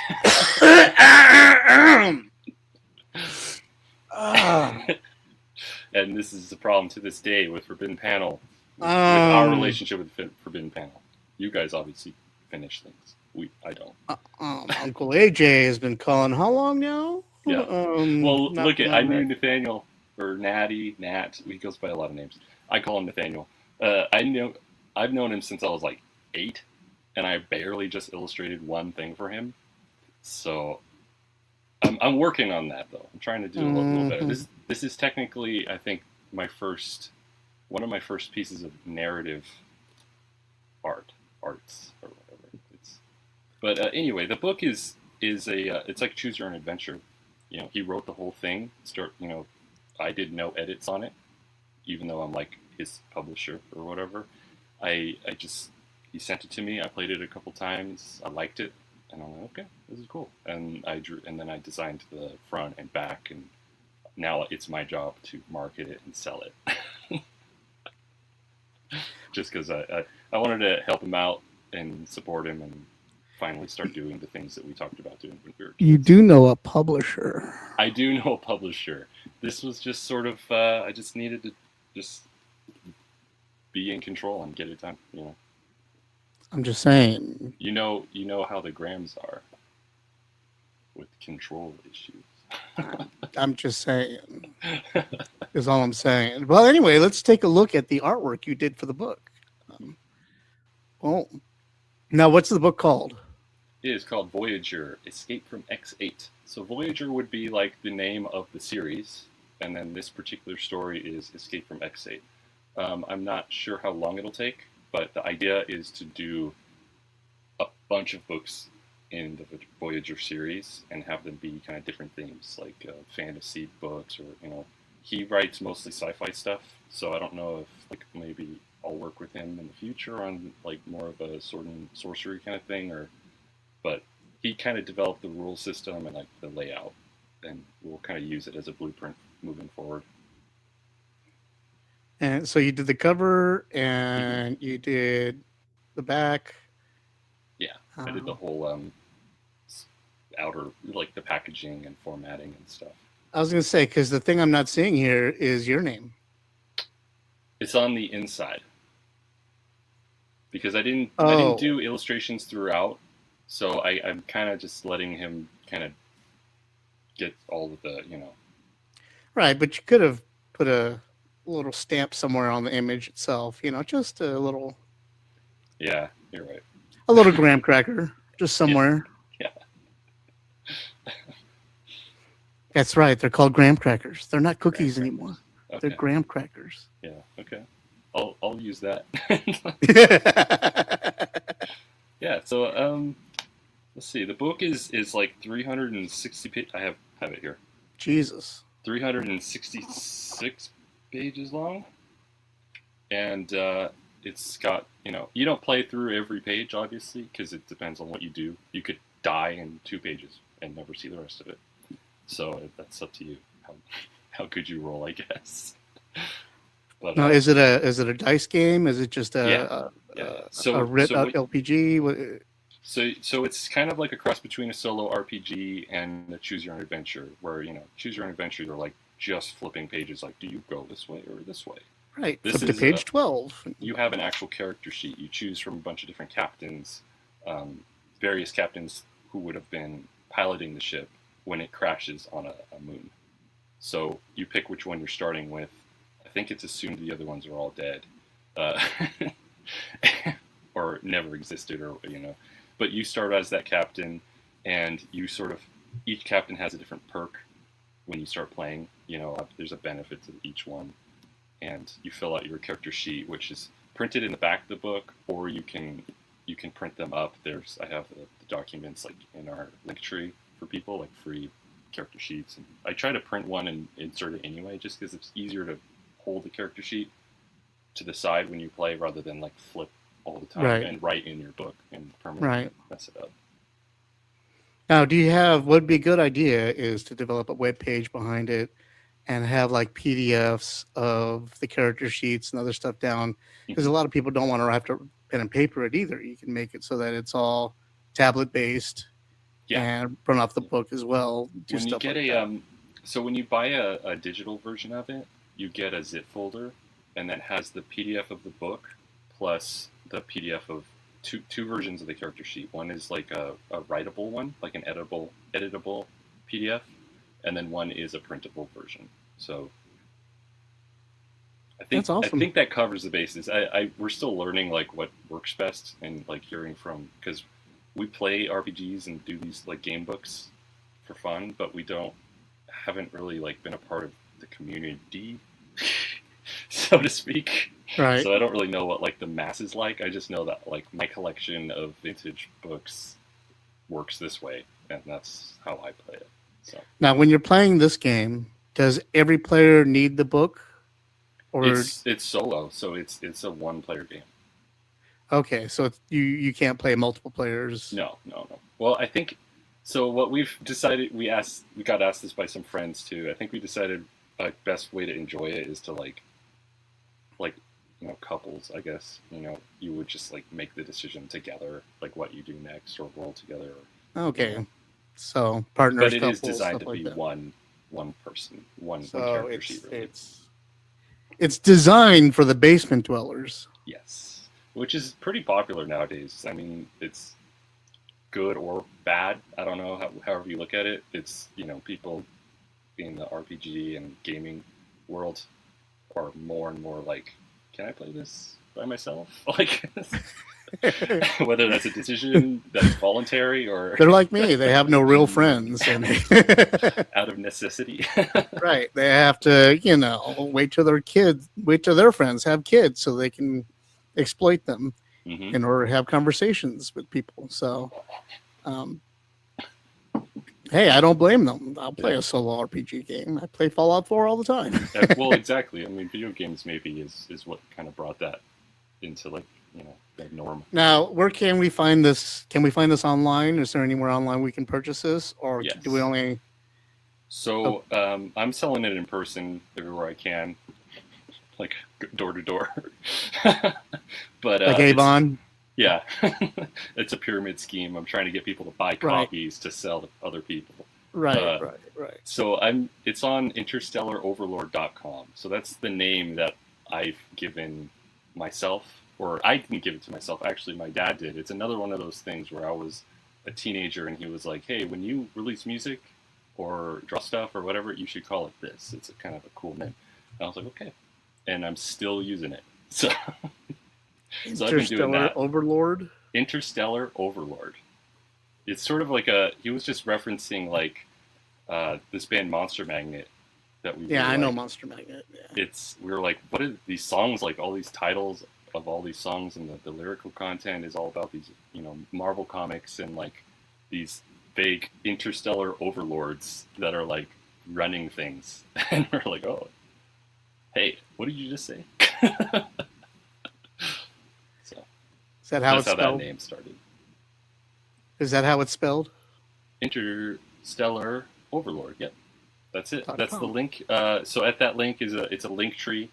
And this is the problem to this day with Forbidden Panel, with our relationship with Forbidden Panel. You guys obviously finish things. I don't. Uncle AJ has been calling how long now? Yeah. I knew Nathaniel, or Nat. He goes by a lot of names. I call him Nathaniel. I've known him since I was 8, and I barely just illustrated one thing for him. So I'm working on that though. I'm trying to do a little better. This is technically, I think, one of my first pieces of narrative arts or whatever. Anyway, the book is it's like choose your own adventure. He wrote the whole thing. I did no edits on it, even though I'm his publisher or whatever. He sent it to me. I played it a couple times. I liked it, and I'm like, okay, this is cool. And then I designed the front and back, and now it's my job to market it and sell it. Just because I wanted to help him out and support him and finally start doing the things that we talked about doing when we were kids. You do know a publisher. I do know a publisher. This was just sort of, I just needed to just be in control and get it done, I'm just saying. You know how the Grams are with control issues. I'm just saying. Is all I'm saying. Well, anyway, let's take a look at the artwork you did for the book. Now, what's the book called? It is called Voyager: Escape from X8. So Voyager would be like the name of the series, and then this particular story is Escape from X8. I'm not sure how long it'll take, but the idea is to do a bunch of books in the Voyager series and have them be kind of different themes, like fantasy books, or he writes mostly sci-fi stuff. So I don't know if like maybe I'll work with him in the future on like more of a sword and sorcery kind of thing, but he kind of developed the rule system and like the layout, and we'll kind of use it as a blueprint moving forward. And so you did the cover and you did the back. Yeah, I did the whole outer, like the packaging and formatting and stuff. I was going to say, because the thing I'm not seeing here is your name. It's on the inside. Because I didn't do illustrations throughout, so I'm kind of just letting him kind of get all of the, Right, but you could have put a little stamp somewhere on the image itself, just a little... Yeah, you're right. A little graham cracker, just somewhere. Yeah. That's right, they're called graham crackers. They're not cookies anymore. Okay. They're graham crackers. Yeah, okay. I'll use that. Yeah, so let's see. The book is like 360 pages. I have it here. Jesus. 366 pages long. And it's got, you don't play through every page, obviously, because it depends on what you do. You could die in 2 pages and never see the rest of it. So that's up to you. How good you roll, I guess. But, now, is it a dice game? Is it just a LPG? So it's kind of like a cross between a solo RPG and a choose your own adventure, where choose your own adventure, you're like just flipping pages, like do you go this way or this way? Right. This up to page 12. You have an actual character sheet. You choose from a bunch of different captains, various captains who would have been piloting the ship when it crashes on a moon. So you pick which one you're starting with. I think it's assumed the other ones are all dead, or never existed, or But you start as that captain, and you each captain has a different perk when you start playing. There's a benefit to each one, and you fill out your character sheet, which is printed in the back of the book, or you can print them up. I have the documents like in our link tree for people, like free character sheets. And I try to print one and insert it anyway, just because it's easier to hold the character sheet to the side when you play rather than like flip all the time and write in your book and permanently mess it up. Now, what would be a good idea is to develop a web page behind it and have like PDFs of the character sheets and other stuff down, because a lot of people don't want to have to pen and paper it either. You can make it so that it's all tablet based and run off the book as well. When you get so when you buy a digital version of it, you get a zip folder, and that has the PDF of the book plus the PDF of two versions of the character sheet. One is like a writable one, like an editable PDF, and then one is a printable version. So I think that's awesome. I think that covers the bases. We're still learning like what works best, and like hearing from, because we play RPGs and do these like game books for fun, but we haven't really like been a part of the community, so to speak. Right. So I don't really know what like the masses like. I just know that like my collection of vintage books works this way, and that's how I play it. So now, when you're playing this game, does every player need the book, or it's solo? So it's a one-player game. Okay, so you can't play multiple players. No. Well, I think so. What we've decided, we got asked this by some friends too. I think we decided a best way to enjoy it is to like couples, I guess. You would just like make the decision together, like what you do next, or roll together. Okay, so partners. But it couples, is designed to like be that. one person, one So character sheet. Really. It's designed for the basement dwellers. Yes, which is pretty popular nowadays. I mean, it's good or bad. I don't know, however you look at it. It's, people in the RPG and gaming world are more and more like, can I play this by myself? Like, Whether that's a decision that's voluntary or They're like me. They have no real friends. And out of necessity. right. They have to, wait till their friends have kids so they can exploit them in order to have conversations with people. So, hey, I don't blame them. I'll play a solo RPG game. I play Fallout 4 all the time. Well, exactly. I mean, video games maybe is what kind of brought that into the norm. Now, where can we find this? Can we find this online? Is there anywhere online we can purchase this, or do we only? So I'm selling it in person everywhere I can, like door to door. But like Avon. Yeah, it's a pyramid scheme. I'm trying to get people to buy copies to sell to other people. Right. So it's on interstellaroverlord.com. So that's the name that I've given myself, or I didn't give it to myself. Actually, my dad did. It's another one of those things where I was a teenager and he was like, "Hey, when you release music or draw stuff or whatever, you should call it this. It's a kind of a cool name." And I was like, "Okay," and I'm still using it. So. So I've been doing that. Overlord? Interstellar Overlord. It's sort of like he was just referencing like this band Monster Magnet that we I know Monster Magnet. Yeah. We were like, what are these songs, like all these titles of all these songs, and the lyrical content is all about these, Marvel comics and like these big interstellar overlords that are like running things. And we're like, oh, hey, what did you just say? That's how that name started. Is that how it's spelled? Interstellar Overlord. Yep, that's it. That's the link. So at that link it's a link tree,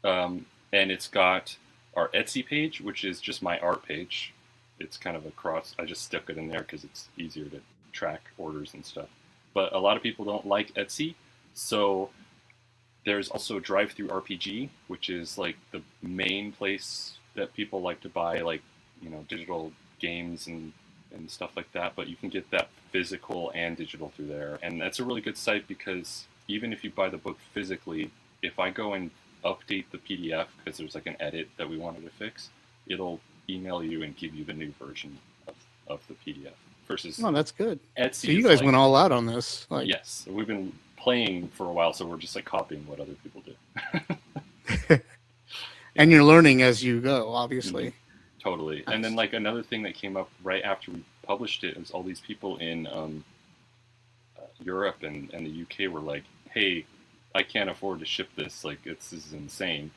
and it's got our Etsy page, which is just my art page. It's kind of a cross. I just stuck it in there because it's easier to track orders and stuff. But a lot of people don't like Etsy, so there's also Drive Through RPG, which is like the main place that people like to buy like digital games and stuff like that, but you can get that physical and digital through there. And that's a really good site because even if you buy the book physically, if I go and update the PDF because there's like an edit that we wanted to fix, it'll email you and give you the new version of the PDF versus that's good. Etsy. So you guys went all out on this. Yes, we've been playing for a while, so we're just like copying what other people do. And you're learning as you go, obviously. Totally. Nice. And then like another thing that came up right after we published it was all these people in Europe and the UK were like, hey, I can't afford to ship this. Like, this is insane.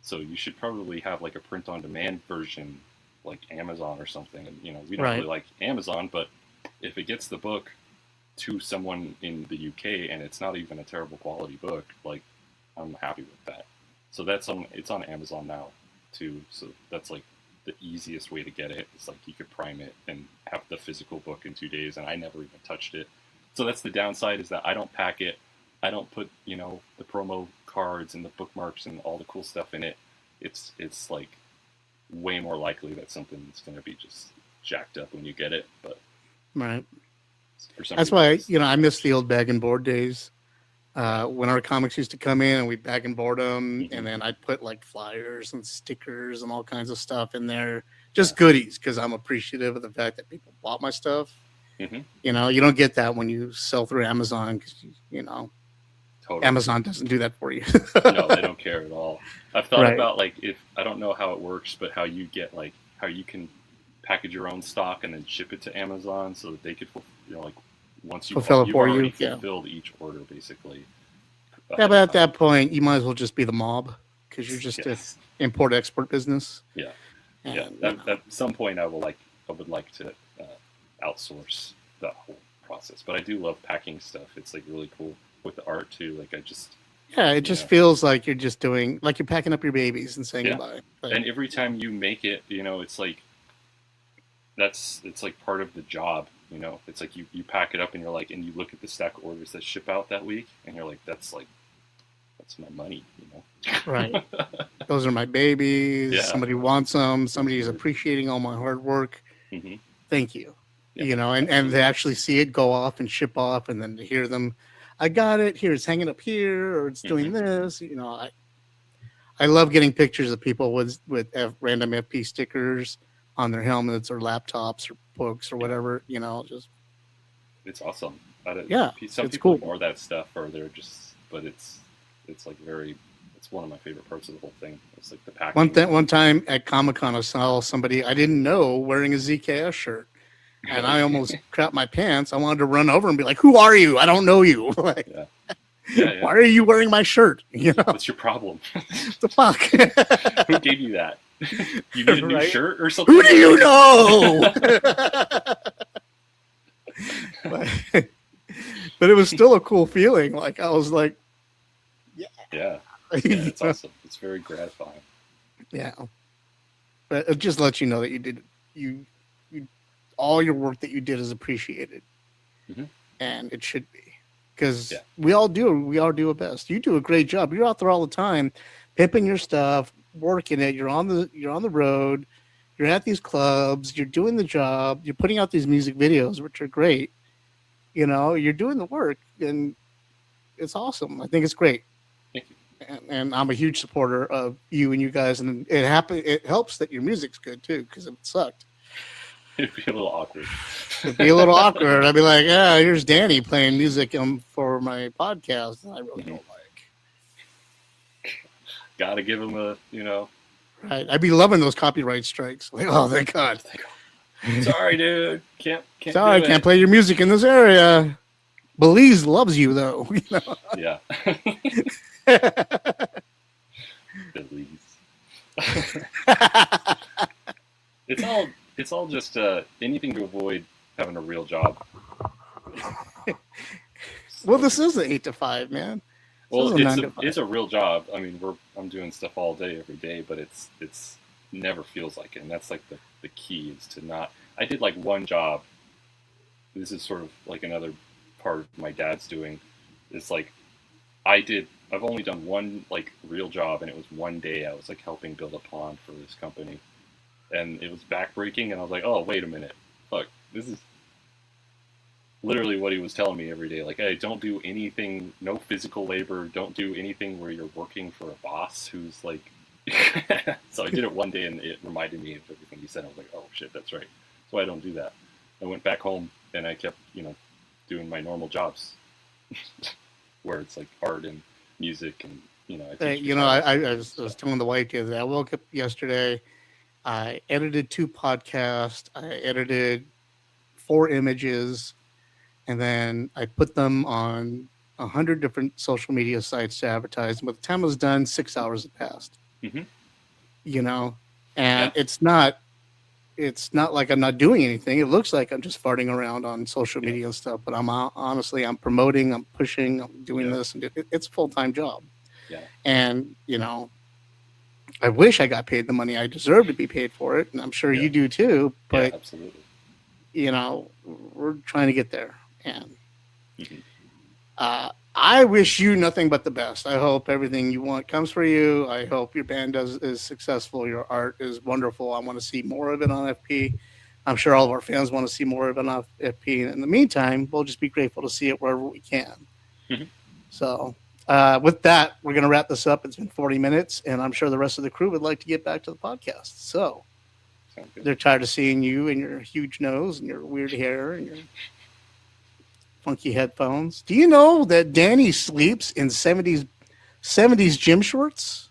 So you should probably have like a print on demand version, like Amazon or something. And, we don't really like Amazon, but if it gets the book to someone in the UK and it's not even a terrible quality book, like I'm happy with that. So it's on Amazon now too. So that's like the easiest way to get it. It's like you could prime it and have the physical book in 2 days, and I never even touched it. So that's the downside, is that I don't pack it. I don't put, the promo cards and the bookmarks and all the cool stuff in it. It's like way more likely that something's going to be just jacked up when you get it. But right. That's why, I miss the old bag and board days. When our comics used to come in and we bag and board them, and then I'd put like flyers and stickers and all kinds of stuff in there, just goodies, because I'm appreciative of the fact that people bought my stuff. You don't get that when you sell through Amazon, because totally. Amazon doesn't do that for you. No, they don't care at all. I've thought about like, if I don't know how it works, but how you get like how you can package your own stock and then ship it to Amazon so that they could like. Once you've already fulfilled each order, basically. Yeah, but at that point, you might as well just be the mob, because you're just an import-export business. Yeah, At some point, I would like to outsource that whole process. But I do love packing stuff. It's like really cool with the art too. Like it just feels like you're just doing, like you're packing up your babies and saying goodbye. And every time you make it, it's like it's like part of the job. It's like you pack it up and you're like, and you look at the stack of orders that ship out that week and you're like, that's my money, Right. Those are my babies. Yeah. Somebody wants them. Somebody is appreciating all my hard work. Thank you. Yeah. And they actually see it go off and ship off, and then to hear them, I got it here. It's hanging up here, or it's doing this. I love getting pictures of people with random FP stickers on their helmets or laptops or books or whatever. You know, just It's awesome. Yeah, Some it's people cool. ignore that stuff, or they're just, but it's like very. It's one of my favorite parts of the whole thing. It's like the packaging. One time at Comic-Con, I saw somebody I didn't know wearing a ZKS shirt, and I almost crapped my pants. I wanted to run over and be like, "Who are you? I don't know you. Like, Yeah. why are you wearing my shirt? You know, What's your problem? what the fuck? Who gave you that? You need a new Right? shirt or something? Who do you know?" But it was still a cool feeling. Like I was like, Yeah, it's awesome. It's very gratifying. Yeah, but it just lets you know that you did you all your work that you did is appreciated, and it should be, because we all do our best. You do a great job. You're out there all the time, pimping your stuff, working it. You're on the road. You're at these clubs. You're doing the job. You're putting out these music videos, which are great. You know, you're doing the work, and it's awesome. I think it's great. Thank you. And I'm a huge supporter of you and you guys, and it helps that your music's good too, because if it sucked, It'd be a little awkward. it'd be a little awkward. I'd be like, "Yeah, here's Danny playing music for my podcast," and I really don't like. Gotta give him a, Right? I'd be loving those copyright strikes. Like, oh, thank God. Sorry, dude. Can't. Sorry, I can't play your music in this area. Belize loves you though. You know? Yeah. Belize. It's all just anything to avoid having a real job. Well, this is an 8 to 5, man. Well, it's a real job. I mean, I'm doing stuff all day, every day, but it's never feels like it. And that's like the key is to not. I did like one job. This is sort of like another part of my dad's doing. It's like I've only done one like real job, and it was one day. I was like helping build a pond for this company, and it was backbreaking. And I was like, oh, wait a minute, fuck, this is literally what he was telling me every day. Like, hey, don't do anything, no physical labor, don't do anything where you're working for a boss who's like. So I did it one day, and it reminded me of everything he said. I was like, oh shit, that's right. That's why I don't do that. I went back home and I kept, doing my normal jobs, where it's like art and music and I was telling the wife the other day, I woke up yesterday, I edited 2 podcasts, I edited 4 images, and then I put them on 100 different social media sites to advertise. And by the time I was done, 6 hours had passed. And it's not like I'm not doing anything. It looks like I'm just farting around on social media and stuff, but I'm promoting, I'm pushing, I'm doing this, and it's a full-time job. Yeah. And, I wish I got paid the money I deserve to be paid for it, and I'm sure you do too, but absolutely. We're trying to get there. And I wish you nothing but the best. I hope everything you want comes for you. I hope your band is successful. Your art is wonderful. I want to see more of it on FP. I'm sure all of our fans want to see more of it on FP. And in the meantime, we'll just be grateful to see it wherever we can. So with that, we're going to wrap this up. It's been 40 minutes, and I'm sure the rest of the crew would like to get back to the podcast. So they're tired of seeing you and your huge nose and your weird hair and your funky headphones. Do you know that Danny sleeps in 70s gym shorts?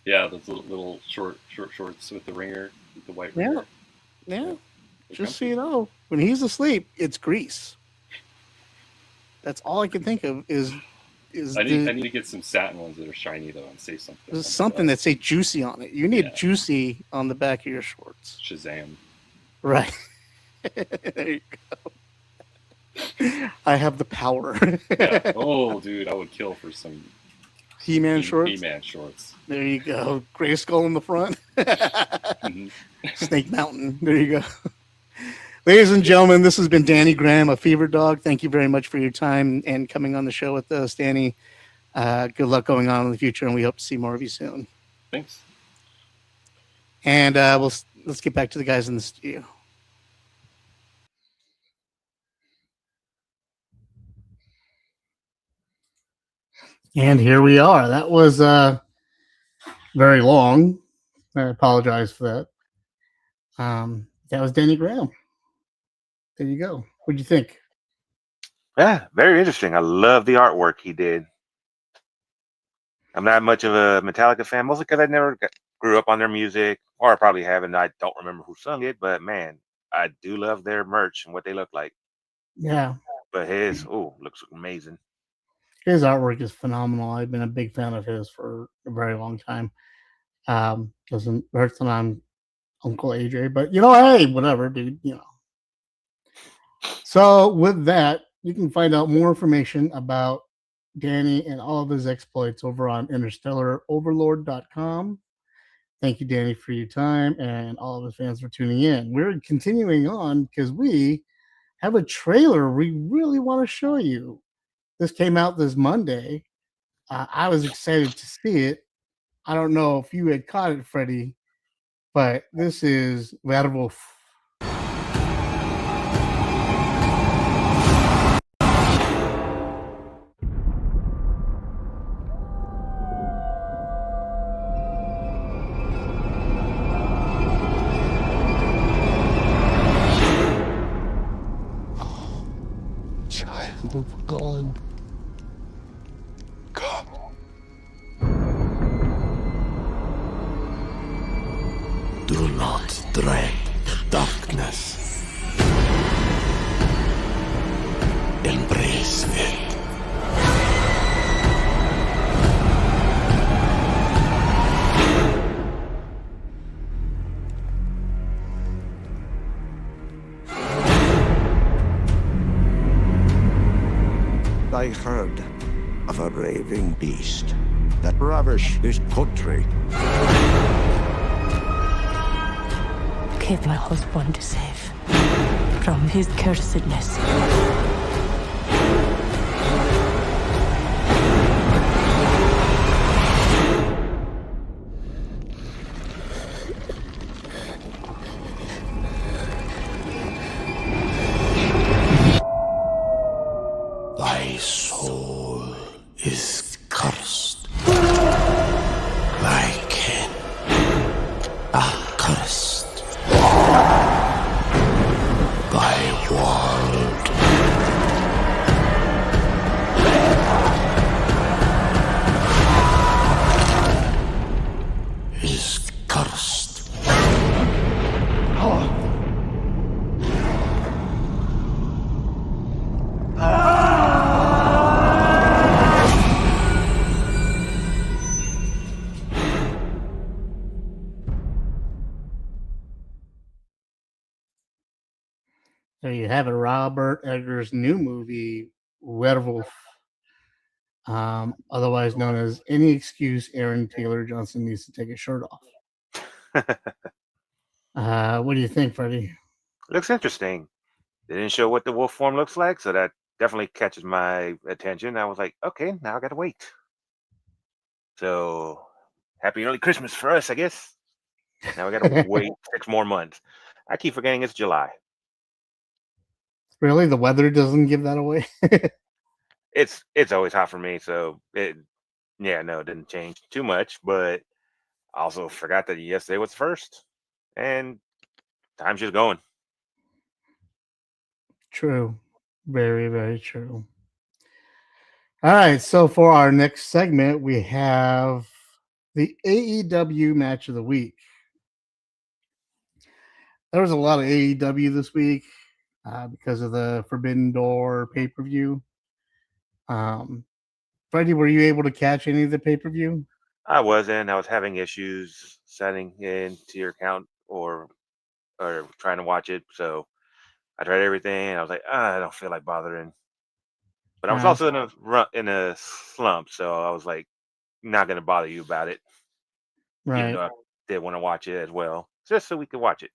Yeah, those little short shorts with the ringer, with the white ringer. Yeah. Just so you know, when he's asleep, it's grease. That's all I can think of is I need to get some satin ones that are shiny though and say something. There's something that say juicy on it. You need juicy on the back of your shorts. Shazam. Right. There you go. I have the power. Yeah. Oh, dude, I would kill for some He-Man shorts. He-Man shorts. There you go. Gray Skull in the front. Snake Mountain. There you go. Ladies and gentlemen, this has been Danny Graham of Fever Dog. Thank you very much for your time and coming on the show with us, Danny. Good luck going on in the future, and we hope to see more of you soon. Thanks. And let's get back to the guys in the studio. And here we are. That was very long. I apologize for that. That was Danny Graham. There you go. What'd you think? Yeah, very interesting. I love the artwork he did. I'm not much of a Metallica fan, mostly because I never grew up on their music, or I probably haven't. I don't remember who sung it, but man, I do love their merch and what they look like. Yeah, But his, looks amazing. his artwork is phenomenal. I've been a big fan of his for a very long time. Doesn't hurt that I'm Uncle AJ, but hey, whatever, dude. So with that, you can find out more information about Danny and all of his exploits over on interstellaroverlord.com. Thank you, Danny, for your time and all of the fans for tuning in. We're continuing on because we have a trailer we really want to show you. This came out this Monday. I was excited to see it. I don't know if you had caught it, Freddie, but this is Werewolf. Child of God. Come. Do not dread the darkness. Embrace it. I heard of a raving beast that ravished this country. Keep my husband safe from his cursedness. Thy soul is cursed. Thy kin accursed. Thy world is cursed. There you have it, Robert Eggers' new movie, Werewolf, otherwise known as Any Excuse Aaron Taylor Johnson Needs to Take His Shirt Off. What do you think, Freddie? Looks interesting. They didn't show what the wolf form looks like, so that definitely catches my attention. I was like, okay, now I gotta wait. So happy early Christmas for us, I guess. Now we gotta wait 6 more months. I keep forgetting it's July. Really? The weather doesn't give that away? It's always hot for me, so it didn't change too much, but I also forgot that yesterday was first. And time's just going. True. Very, very true. All right. So for our next segment, we have the AEW match of the week. There was a lot of AEW this week because of the Forbidden Door pay-per-view. Freddie, were you able to catch any of the pay-per-view? I wasn't. I was having issues signing into your account or trying to watch it. So I tried everything. And I was like, I don't feel like bothering. But I was also in a slump, so I was like, not gonna bother you about it. Even Right. though I did want to watch it as well, just so we could watch it.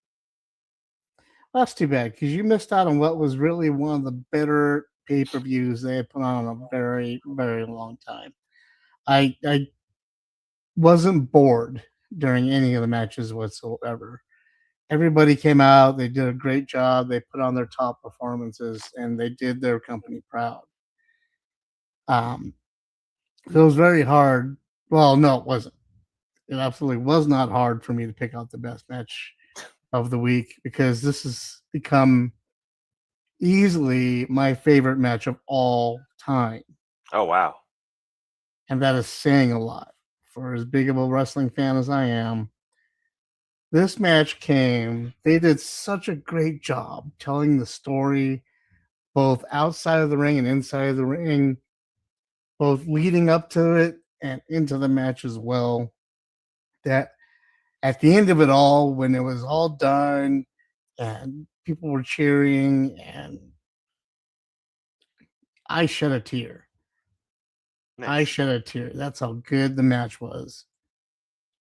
Well, that's too bad because you missed out on what was really one of the better pay-per-views they had put on in a very, very long time. I wasn't bored during any of the matches whatsoever. Everybody came out. They did a great job. They put on their top performances, and they did their company proud. It was very hard. Well, no, it wasn't. It absolutely was not hard for me to pick out the best match of the week because this has become easily my favorite match of all time. Oh wow. And that is saying a lot. For as big of a wrestling fan as I am, this match came, they did such a great job telling the story both outside of the ring and inside of the ring, both leading up to it and into the match as well. That at the end of it all, when it was all done and people were cheering, and I shed a tear. Nice. I shed a tear. That's how good the match was.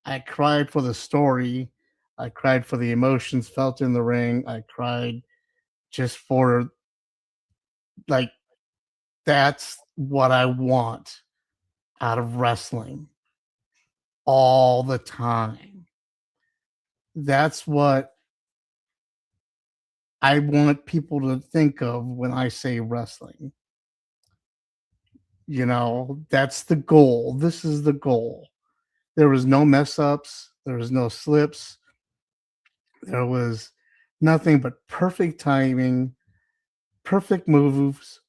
I cried for the story. I cried for the emotions felt in the ring. I cried just for, like, that's what I want out of wrestling all the time. That's what I want people to think of when I say wrestling. You know, that's the goal. This is the goal. There was no mess ups. There was no slips. There was nothing but perfect timing, perfect moves,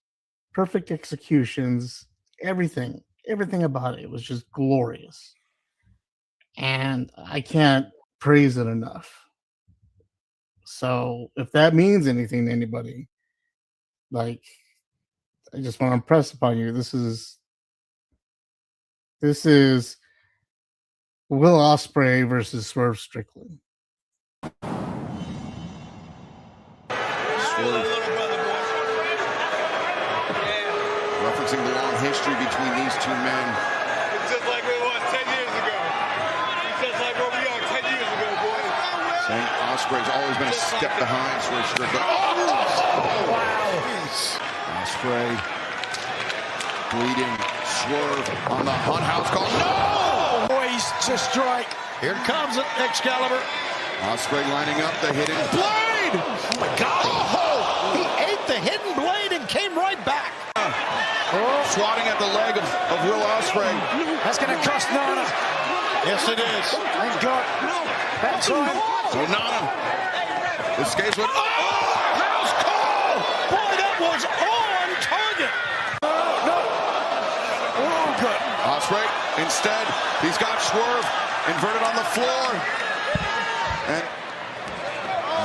perfect executions, everything about it was just glorious. And I can't praise it enough. So if that means anything to anybody, like, I just want to impress upon you, this is Will Ospreay versus Swerve Strickland. Referencing the long history between these two men. It's just like we were 10 years ago. It's just like where we are 10 years ago, boys. Saying Ospreay's always been a step behind Swerve Strickland. Wow! Ospreay bleeding. Swerve on the Hunt House call. No! Boys to strike. Here comes it, Excalibur. Ospreay lining up the hidden blade. Oh my God! Oh, he ate the hidden blade and came right back. Swatting at the leg of Will Ospreay. That's going to cost Nana. Yes, it is. Thank God. That's on. So Nana escapes with. Oh! House call! Boy, that was on target. No. Oh, good. Ospreay, instead, he's got Swerve inverted on the floor. And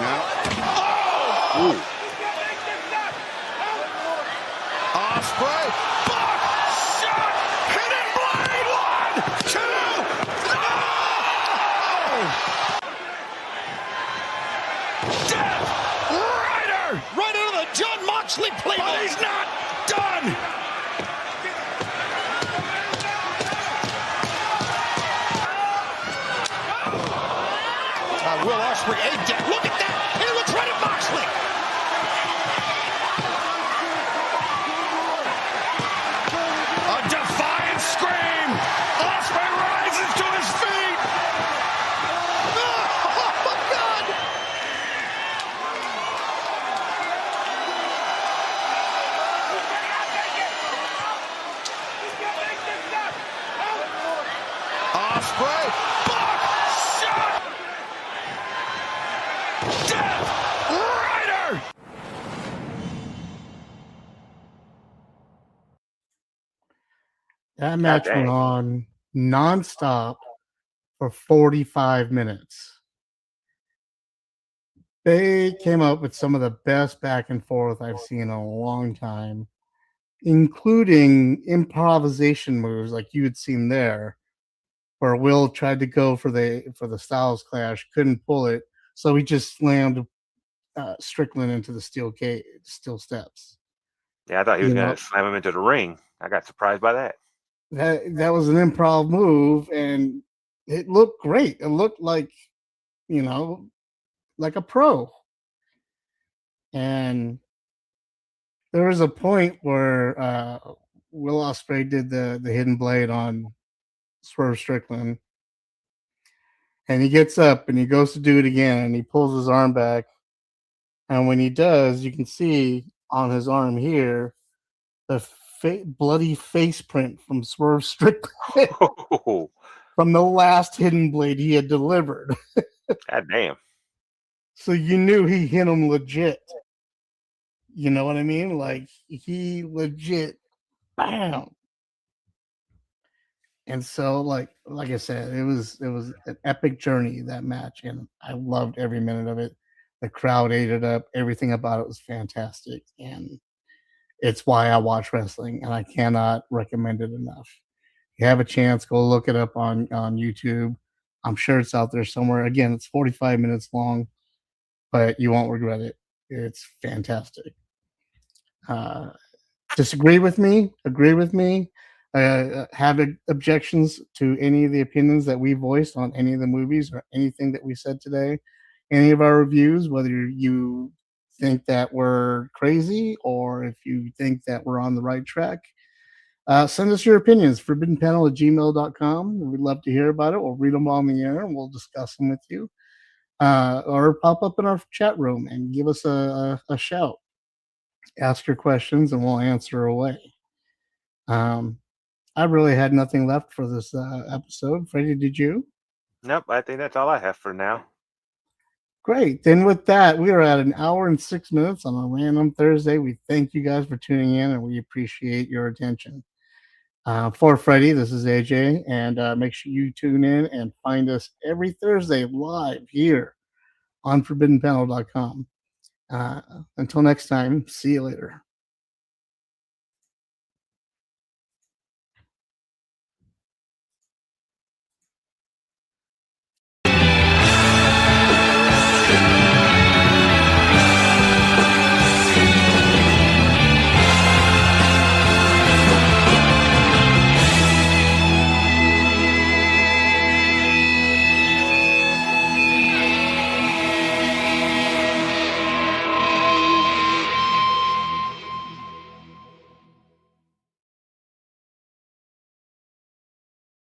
now. Oh! Ooh. Ospreay. Buck shot. Hidden blade. 1, 2. No! Death Rider. Right into the John Moxley playbook. But he's not done. Will Ospreay ate that. Look at that. He looks right at Moxley. A defiant scream. Ospreay rises to his feet. Oh, my God. Ospreay. Buck shot. Death Rider. That match went on nonstop for 45 minutes. They came up with some of the best back and forth I've seen in a long time, including improvisation moves like you had seen there, where Will tried to go for the Styles Clash, couldn't pull it, so he just slammed Strickland into the steel steps. Yeah, I thought he was going to slam him into the ring. I got surprised by that. That was an improv move, and it looked great. It looked like, like a pro. And there was a point where Will Ospreay did the hidden blade on Swerve Strickland, and he gets up and he goes to do it again, and he pulls his arm back, and when he does, you can see on his arm here the bloody face print from Swerve Strickland from the last hidden blade he had delivered. God damn. So you knew he hit him legit. You know what I mean? Like he legit, bam. And so, like I said, it was an epic journey, that match, and I loved every minute of it. The crowd ate it up. Everything about it was fantastic, and it's why I watch wrestling, and I cannot recommend it enough. If you have a chance, go look it up on YouTube. I'm sure it's out there somewhere. Again, it's 45 minutes long, but you won't regret it. It's fantastic. Uh, Disagree with me, agree with me, have objections to any of the opinions that we voiced on any of the movies or anything that we said today, any of our reviews, whether you think that we're crazy or if you think that we're on the right track, send us your opinions, forbiddenpanel@gmail.com. We'd love to hear about it. We'll read them on the air and we'll discuss them with you. Or pop up in our chat room and give us a shout. Ask your questions and we'll answer away. I really had nothing left for this episode. Freddie, did you? Nope, I think that's all I have for now. Great. Then with that, we are at an hour and 6 minutes on a random Thursday. We thank you guys for tuning in and we appreciate your attention. For Freddie, this is AJ, and make sure you tune in and find us every Thursday live here on forbiddenpanel.com. Until next time, see you later.